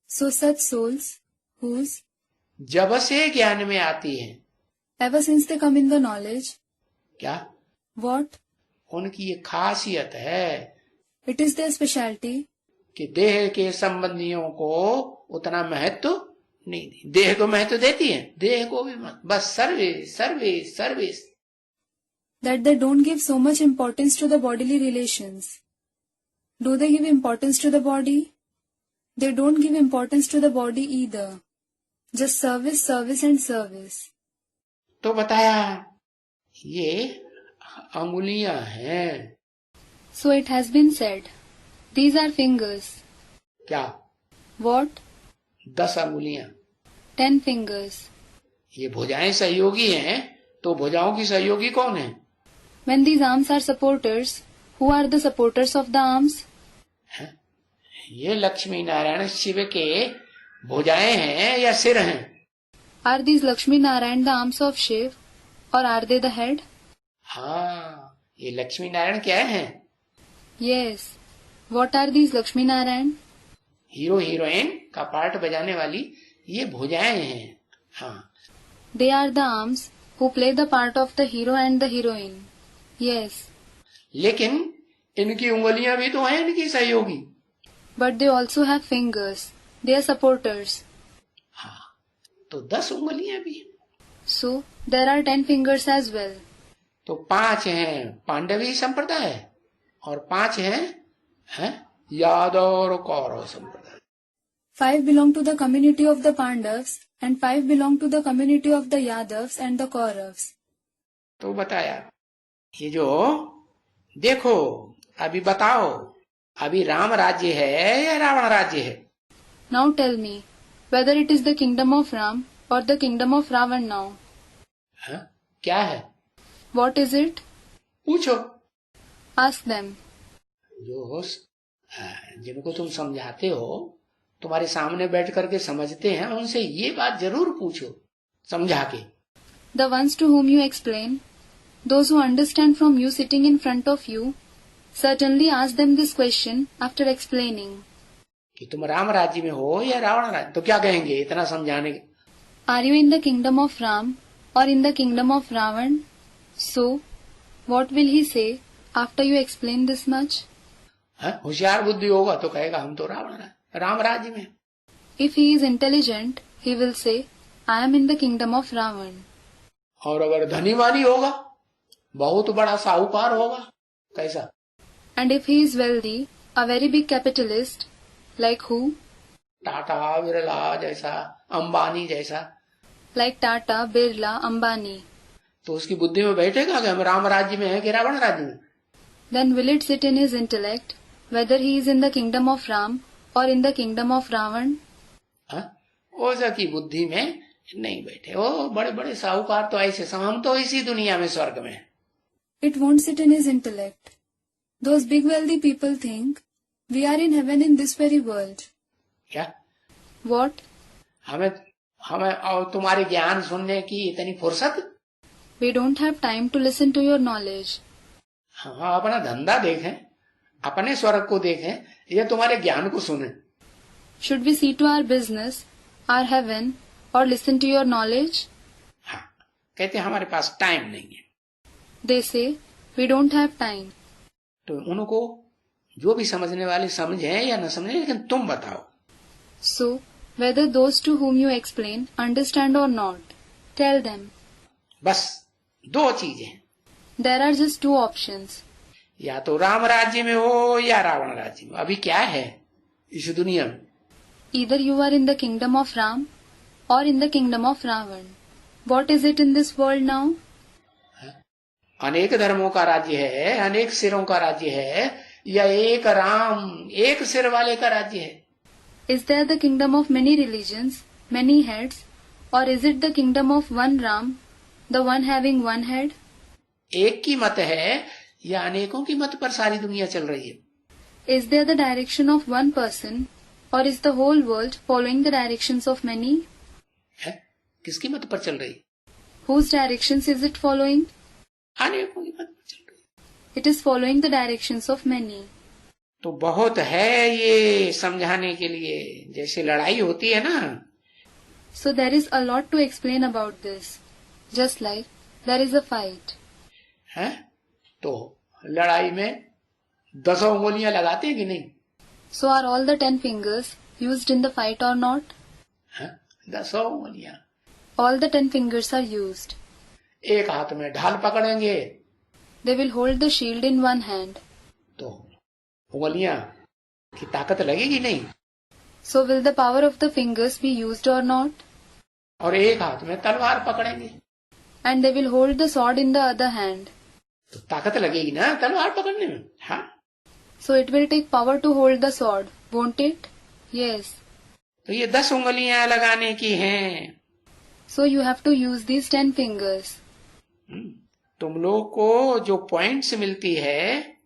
So such souls whose, जब से ज्ञान में आती हैं, ever since they come in the knowledge, क्या what? उनकी ये खासियत है It is their specialty कि देह के संबंधियों को उतना महत्व नहीं दी। देह को महत्व देती है, देह को भी bus service service service. that they don't give so much importance to the bodily relations. Do they give importance to the body? They don't give importance to the body either. Just service, service and service. तो बताया ये अंगुलियां हैं। So it has been said, these are fingers. क्या? What? 10 अंगुलियां। 10 fingers. ये भुजाएं सहयोगी हैं, तो भुजाओं की सहयोगी कौन है? When these arms are supporters, who are the supporters of the arms? ये लक्ष्मी नारायण शिव के भुजाएं हैं या सिर हैं? Are these Lakshmi Narayan the arms of Shiv, or are they the head? हाँ, ये लक्ष्मी नारायण क्या है? Yes. What are these Lakshmi Narayan? Hero heroine का पार्ट बजाने वाली ये भुजाएं हैं। हाँ, They are the arms who play the part of the hero and the heroine. Yes. लेकिन इनकी उंगलियां भी तो हैं इनकी सहयोगी। But they also have fingers. They are supporters. हाँ, तो 10 उंगलियां भी हैं। So, there are 10 fingers as well. तो 5 हैं पांडवी संप्रदाय और 5 हैं यादव और कौरव संप्रदाय। 5 belong to the community of the Pandavas and 5 belong to the community of the Yadavs and the Kauravs. तो बताया ये जो देखो, अभी बताओ, अभी राम राज्य है या रावण राज्य है? Now tell me, whether it is the kingdom of Ram or the kingdom of Ravan now. क्या है? What is it? पूछो। Ask them. जो जिनको तुम समझाते हो, तुम्हारे सामने बैठ करके समझते हैं, उनसे ये बात जरूर पूछो समझा के। The ones to whom you explain, those who understand from you sitting in front of you, certainly ask them this question after explaining. कि तुम राम राज्य में हो या रावण राज्य, तो क्या कहेंगे इतना समझाने के? Are you in the kingdom of Ram or in the kingdom of Ravan? So, what will he say after you explain this much? होशियार बुद्धि होगा तो कहेगा हम तो राम राज्य में। If he is intelligent, he will say, I am in the kingdom of Ravan. और अगर धनीवानी होगा, बहुत बड़ा साहूकार होगा, कैसा? And if he is wealthy, a very big capitalist, like who? Tata Birla जैसा, अंबानी जैसा, Like Tata, Birla, Ambani. तो उसकी बुद्धि में बैठेगा कि हम राम राज्य में है कि रावण राज्य में? Then will it sit in his intellect whether he is in the kingdom of Ram or in the kingdom of Ravan? ओझा की बुद्धि में नहीं बैठे। ओ बड़े बड़े साहूकार तो ऐसे हम तो इसी दुनिया में स्वर्ग में हैं। It won't sit in his intellect. Those big wealthy people think we are in heaven in this very world. क्या What? हमें हमें और तुम्हारे ज्ञान सुनने की इतनी फुर्सत? We don't have time to listen to your knowledge. हाँ, अपना धंधा देखें, अपने स्वर्ग को देखें, ये तुम्हारे ज्ञान को सुने। Should we see to our business, our heaven, or listen to your knowledge? हाँ, कहते हैं हमारे पास टाइम नहीं है। They say, we don't have time. तो उनको जो भी समझने वाले समझें या न समझें, लेकिन तुम बताओ। So, whether those to whom you explain understand or not, tell them. बस दो चीजें हैं, There are just two options. या तो राम राज्य में हो या रावण राज्य में। अभी क्या है इस दुनिया में? Either you are in the kingdom of Ram or in the kingdom of Ravan. What is it in this world now? अनेक धर्मों का राज्य है, अनेक सिरों का राज्य है, या एक राम एक सिर वाले का राज्य है? Is there the kingdom of many religions, many heads, or is it the kingdom of one Ram, the one having one head? एक की मत है या अनेकों की मत पर सारी दुनिया चल रही है? Is there the direction of one person, or is the whole world following the directions of many? है किसकी मत पर चल रही? Whose directions is it following? अनेकों की मत पर चल रही। It is following the directions of many. तो बहुत है ये समझाने के लिए, जैसे लड़ाई होती है ना, So there is a lot to explain about this. Just like there is a fight. है तो लड़ाई में 10 उंगलियां लगाते हैं कि नहीं? So are all the 10 fingers used in the fight or not? 10 उंगलियां। All the 10 fingers are used. एक हाथ में ढाल पकड़ेंगे They will hold the shield in one hand. तो उंगलियां की ताकत लगेगी नहीं, So will the power of the fingers be used or not? और एक हाथ में तलवार पकड़ेंगे And they will hold the sword in the other hand. तो ताकत लगेगी ना तलवार पकड़ने में। हाँ, So it will take power to hold the sword, won't it? Yes. तो ये 10 उंगलियां लगाने की हैं। So you have to use these 10 fingers. तुम लोग को जो पॉइंट्स मिलती है,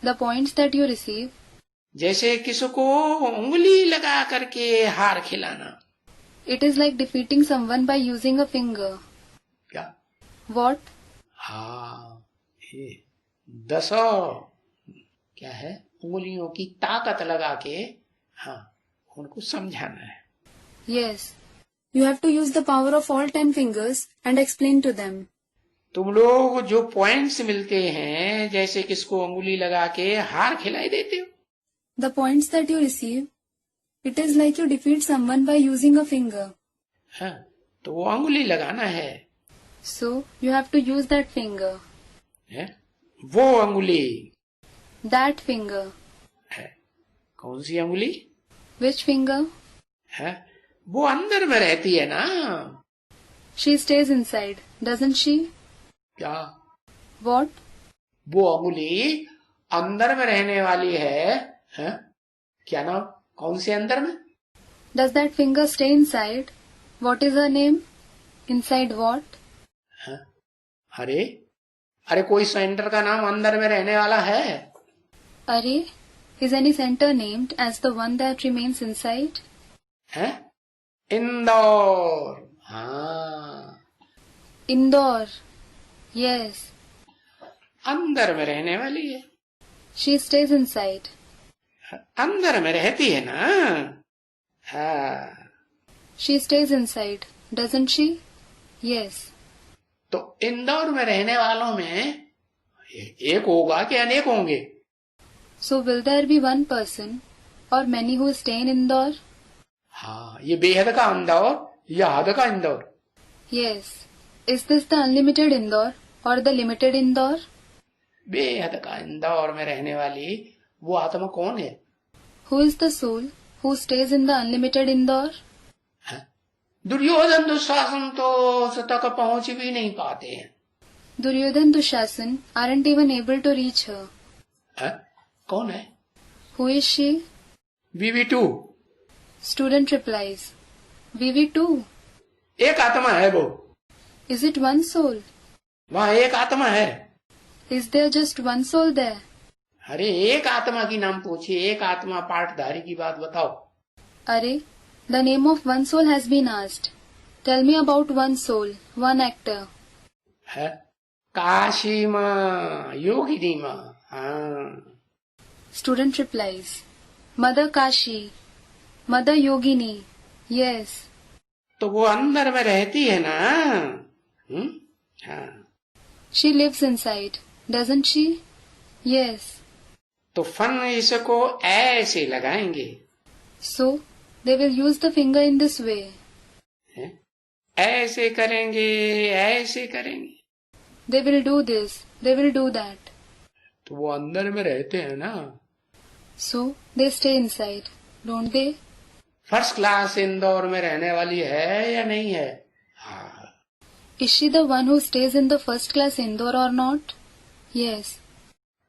The points that you receive, जैसे किसी को उंगली लगा करके हार खिलाना। it is like defeating someone by using a finger. क्या? What? हाँ, ये 10 क्या है उंगलियों की ताकत लगा के, हाँ, उनको समझाना है। Yes. You have to use the power of all 10 fingers and explain to them. तुम लोग जो पॉइंट्स मिलते हैं, जैसे किसको उंगली लगा के हार खिलाई देते हो। The points that you receive, it is like you defeat someone by using a finger. हाँ, तो वो उंगली लगाना है। So you have to use that finger. है वो उंगली That finger. है कौन सी उंगली? Which finger? है वो अंदर में रहती है ना। She stays inside, doesn't she? क्या? What? वो उंगली अंदर में रहने वाली है? क्या नाम? कौन से अंदर में? Does that finger stay inside? What is her name? Inside what? है? अरे कोई सेंटर का नाम अंदर में रहने वाला है? Are, is any center named as the one that remains inside? है? इंदौर। हाँ, Indore. Yes. अंदर में रहने वाली है। She stays inside. अंदर में रहती है ना। हाँ, She stays inside, doesn't she? Yes. तो इंदौर में रहने वालों में एक होगा कि अनेक होंगे? So will there be one person or many who stay in Indore? हाँ, ये बेहद का इंदौर या हद का Indore? Yes. Is this the unlimited Indore or the limited Indore? बेहद का इंदौर में रहने वाली वो आत्मा कौन है? Who is the soul who stays in the unlimited Indore? Duryodhan Dushasan तो उस तक पहुंच भी नहीं पाते हैं। Duryodhan Dushasan aren't even able to reach her. कौन है? Who is she? VV2। Student replies, We too. एक आत्मा है वो, Is it one soul? वहाँ एक आत्मा है। Is there just one soul there? अरे एक आत्मा की नाम पूछिए, एक आत्मा पाठधारी की बात बताओ। Arey, the name of one soul has been asked. Tell me about one soul, one actor. है काशी माँ, योगिनी माँ। हाँ, Student replies, Mother Kashi, Mother Yogini. Yes. तो वो अंदर में रहती है ना। हाँ, She lives inside, doesn't she? Yes. तो फन इसको ऐसे लगाएंगे, So, they will use the finger in this way. हैं? ऐसे करेंगे, ऐसे करेंगे, They will do this, they will do that. तो वो अंदर में रहते हैं ना। So, they stay inside, don't they? First class Indore में रहने वाली है या नहीं है? हाँ, Is she the one who stays in the first class Indore or not? Yes.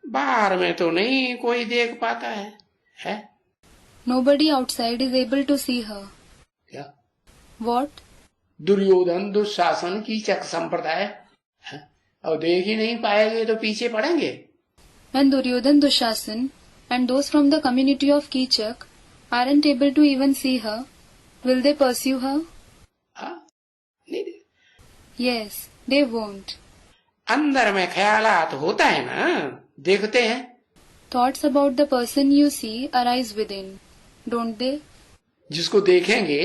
बाहर में तो नहीं कोई देख पाता है? Nobody outside is able to see her. क्या? What? दुर्योधन दुशासन कीचक संप्रदाय है? और देख ही नहीं पाएंगे तो पीछे पड़ेंगे। When Duryodhan Dushasan and those from the community of Kichak aren't able to even see her, will they pursue her? हाँ, नहीं। Yes, they won't. अंदर में ख्यालात होता है ना, देखते हैं। Thoughts about the person you see arise within, don't they? जिसको देखेंगे,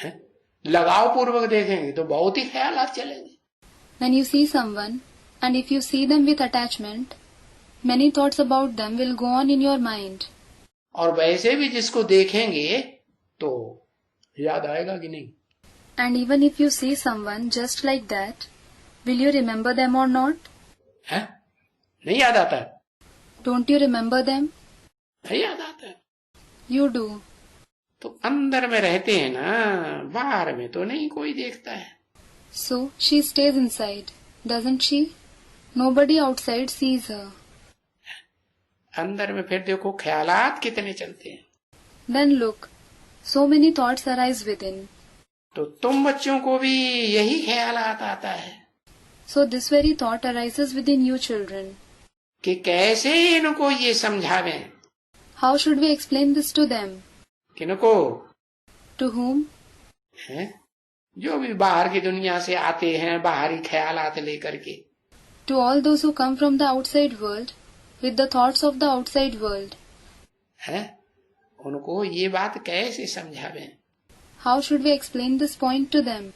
हैं, लगाव पूर्वक देखेंगे तो बहुत ही ख्यालात चलेंगे। When you see someone, and if you see them with attachment, many thoughts about them will go on in your mind. और वैसे भी जिसको देखेंगे तो याद आएगा कि नहीं? And even if you see someone just like that, will you remember them or not? है? नहीं याद आता? Don't you remember them? नहीं याद आता। You do. तो अंदर में रहते हैं ना, बाहर में तो नहीं कोई देखता है। So she stays inside, doesn't she? Nobody outside sees her. अंदर में फिर देखो ख्यालात कितने चलते हैं। Then look, so many thoughts arise within. तो तुम बच्चों को भी यही ख्यालात आता है So this very thought arises within you children. कि कैसे इनको ये समझावें। How should we explain this to them? किनको? To whom? हैं? जो भी बाहर की दुनिया से आते हैं बाहरी ख्यालात लेकर के। To all those who come from the outside world with the thoughts of the outside world. हैं? उनको ये बात कैसे समझावें? How should we explain this point to them?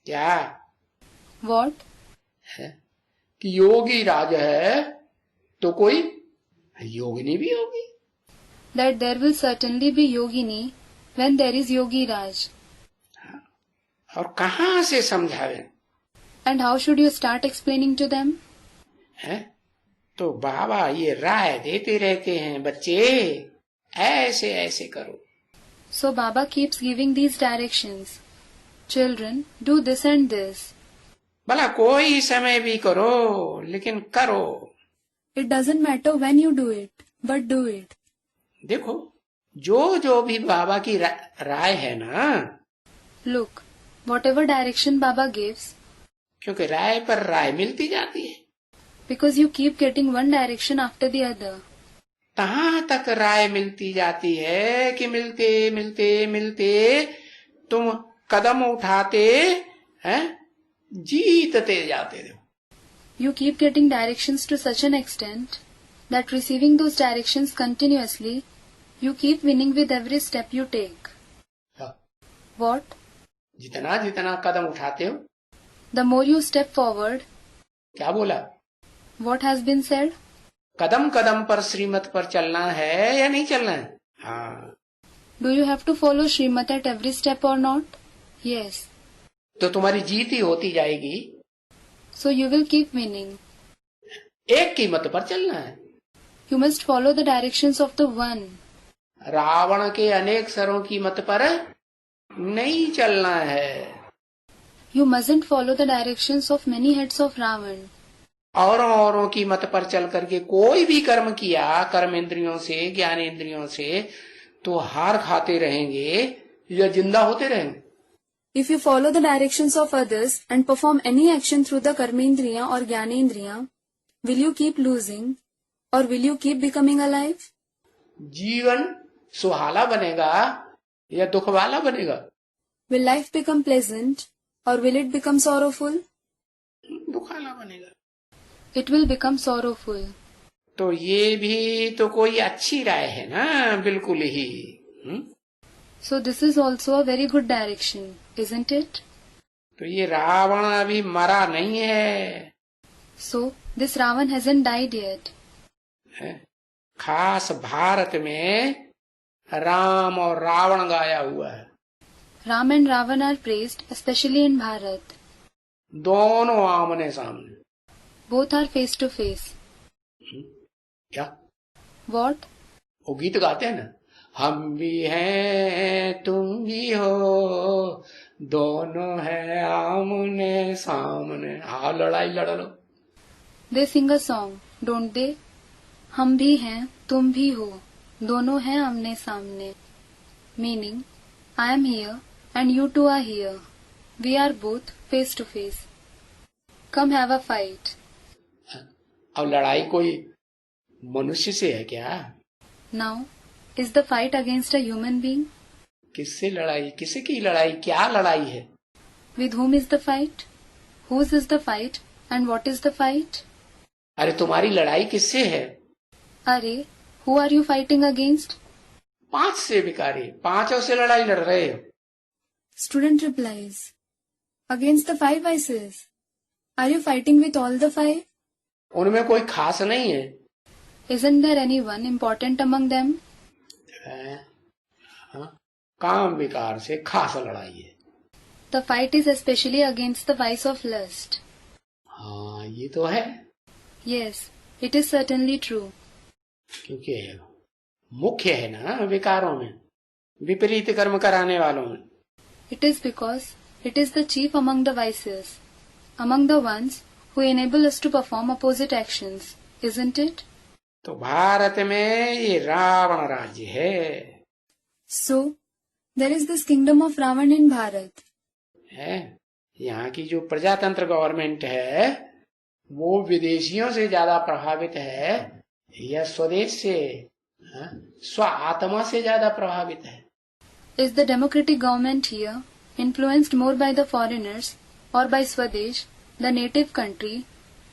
क्या? What? है? कि योगी राज है तो कोई योगिनी भी होगी। That there will certainly be yogini when there is yogi raj. और कहाँ से समझावें? And how should you start explaining to them? है? तो बाबा ये राय देते रहते हैं, बच्चे ऐसे ऐसे करो। So Baba keeps giving these directions. Children, do this and this. भला कोई समय भी करो लेकिन करो। It doesn't matter when you do it, but do it. देखो जो भी बाबा की राय है ना, Look, whatever direction Baba gives, क्योंकि राय पर राय मिलती जाती है। because you keep getting one direction after the other. कहाँ तक राय मिलती जाती है कि मिलते मिलते मिलते तुम कदम उठाते हैं, जीतते जाते हो। You keep getting directions to such an extent that receiving those directions continuously, you keep winning with every step you take. हाँ। What? जितना जितना कदम उठाते हो। The more you step forward, क्या बोला? what has been said? कदम कदम पर श्रीमत पर चलना है या नहीं चलना है? हाँ। Do you have to follow Srimat at every step or not? Yes. तो तुम्हारी जीत ही होती जाएगी। So you will keep winning. एक की मत पर चलना है। You must follow the directions of the one. Ravan के अनेक सरों की मत पर नहीं चलना है। You mustn't follow the directions of many heads of Ravan. औरों की मत पर चल करके कोई भी कर्म किया, कर्म इंद्रियों से, ज्ञान इंद्रियों से, तो हार खाते रहेंगे या जिंदा होते रहेंगे? If you follow the directions of others and perform any action through the Karmendriya or Jnanendriya, will you keep losing or will you keep becoming alive? जीवन सुहाना बनेगा या दुख वाला बनेगा? Will life become pleasant or will it become sorrowful? दुखाला बनेगा। It will become sorrowful. तो ये भी तो कोई अच्छी राय है ना, बिल्कुल ही। So this is also a very good direction, isn't it? तो ये रावण अभी मरा नहीं है। So this Ravan hasn't died yet. खास भारत में राम और रावण गाया हुआ है। Ram and Ravan are praised, especially in Bharat. दोनों आमने सामने। Both are face to face. क्या? What? वो गीत गाते हैं ना, हम भी हैं तुम भी हो, दोनों है आमने सामने, आओ लड़ाई लड़ लो। They sing a song, don't they? हम भी हैं, तुम भी हो, दोनों हैं आमने सामने. Meaning, I am here and you two are here. We are both face to face. Come have a fight. अब लड़ाई कोई मनुष्य से है क्या? Now, is the fight against a human being? किससे लड़ाई, किसे की लड़ाई, क्या लड़ाई है? With whom is the fight? Whose is the fight and what is the fight? अरे तुम्हारी लड़ाई किससे है? अरे, who are you fighting against? 5 से भिखारी, 5 से लड़ाई लड़ रहे हो। Student replies, against the 5 vices. Are you fighting with all the 5? उनमें कोई खास नहीं है। Isn't there anyone important among them? काम विकार से खास लड़ाई है। The fight is especially against the vice of lust. हाँ, ये तो है। Yes, it is certainly true. क्योंकि मुख्य है ना विकारों में, विपरीत कर्म कराने वालों में। It is because it is the chief among the vices, among the ones who enable us to perform opposite actions, isn't it? तो भारत में ये रावण राज्य है। So, there is this kingdom of Ravan in Bharat. है, यहाँ की जो प्रजातंत्र गवर्नमेंट है वो विदेशियों से ज्यादा प्रभावित है या स्वदेश से, स्व आत्मा से ज्यादा प्रभावित है? Is the democratic government here influenced more by the foreigners or by Swadesh, the native country,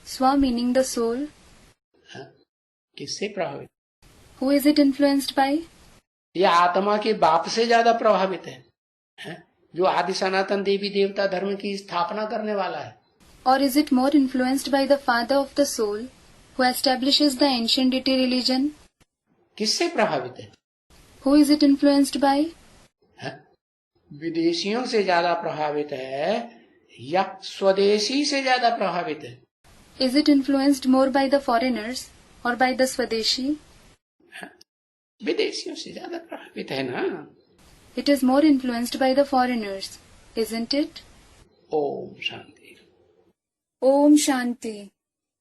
Swa meaning the soul? किससे प्रभावित? Who is it influenced by? यह आत्मा के बाप से ज्यादा प्रभावित है, जो आदि सनातन देवी देवता धर्म की स्थापना करने वाला है? Or is it more influenced by the father of the soul, who establishes the ancient deity religion? किससे प्रभावित है? Who is it influenced by? विदेशियों से ज्यादा प्रभावित है या स्वदेशी से ज्यादा प्रभावित है? Is it influenced more by the foreigners or by the Swadeshi? विदेशियों से ज्यादा प्रभावित है ना। It is more influenced by the foreigners, isn't it? Om Shanti. Om Shanti.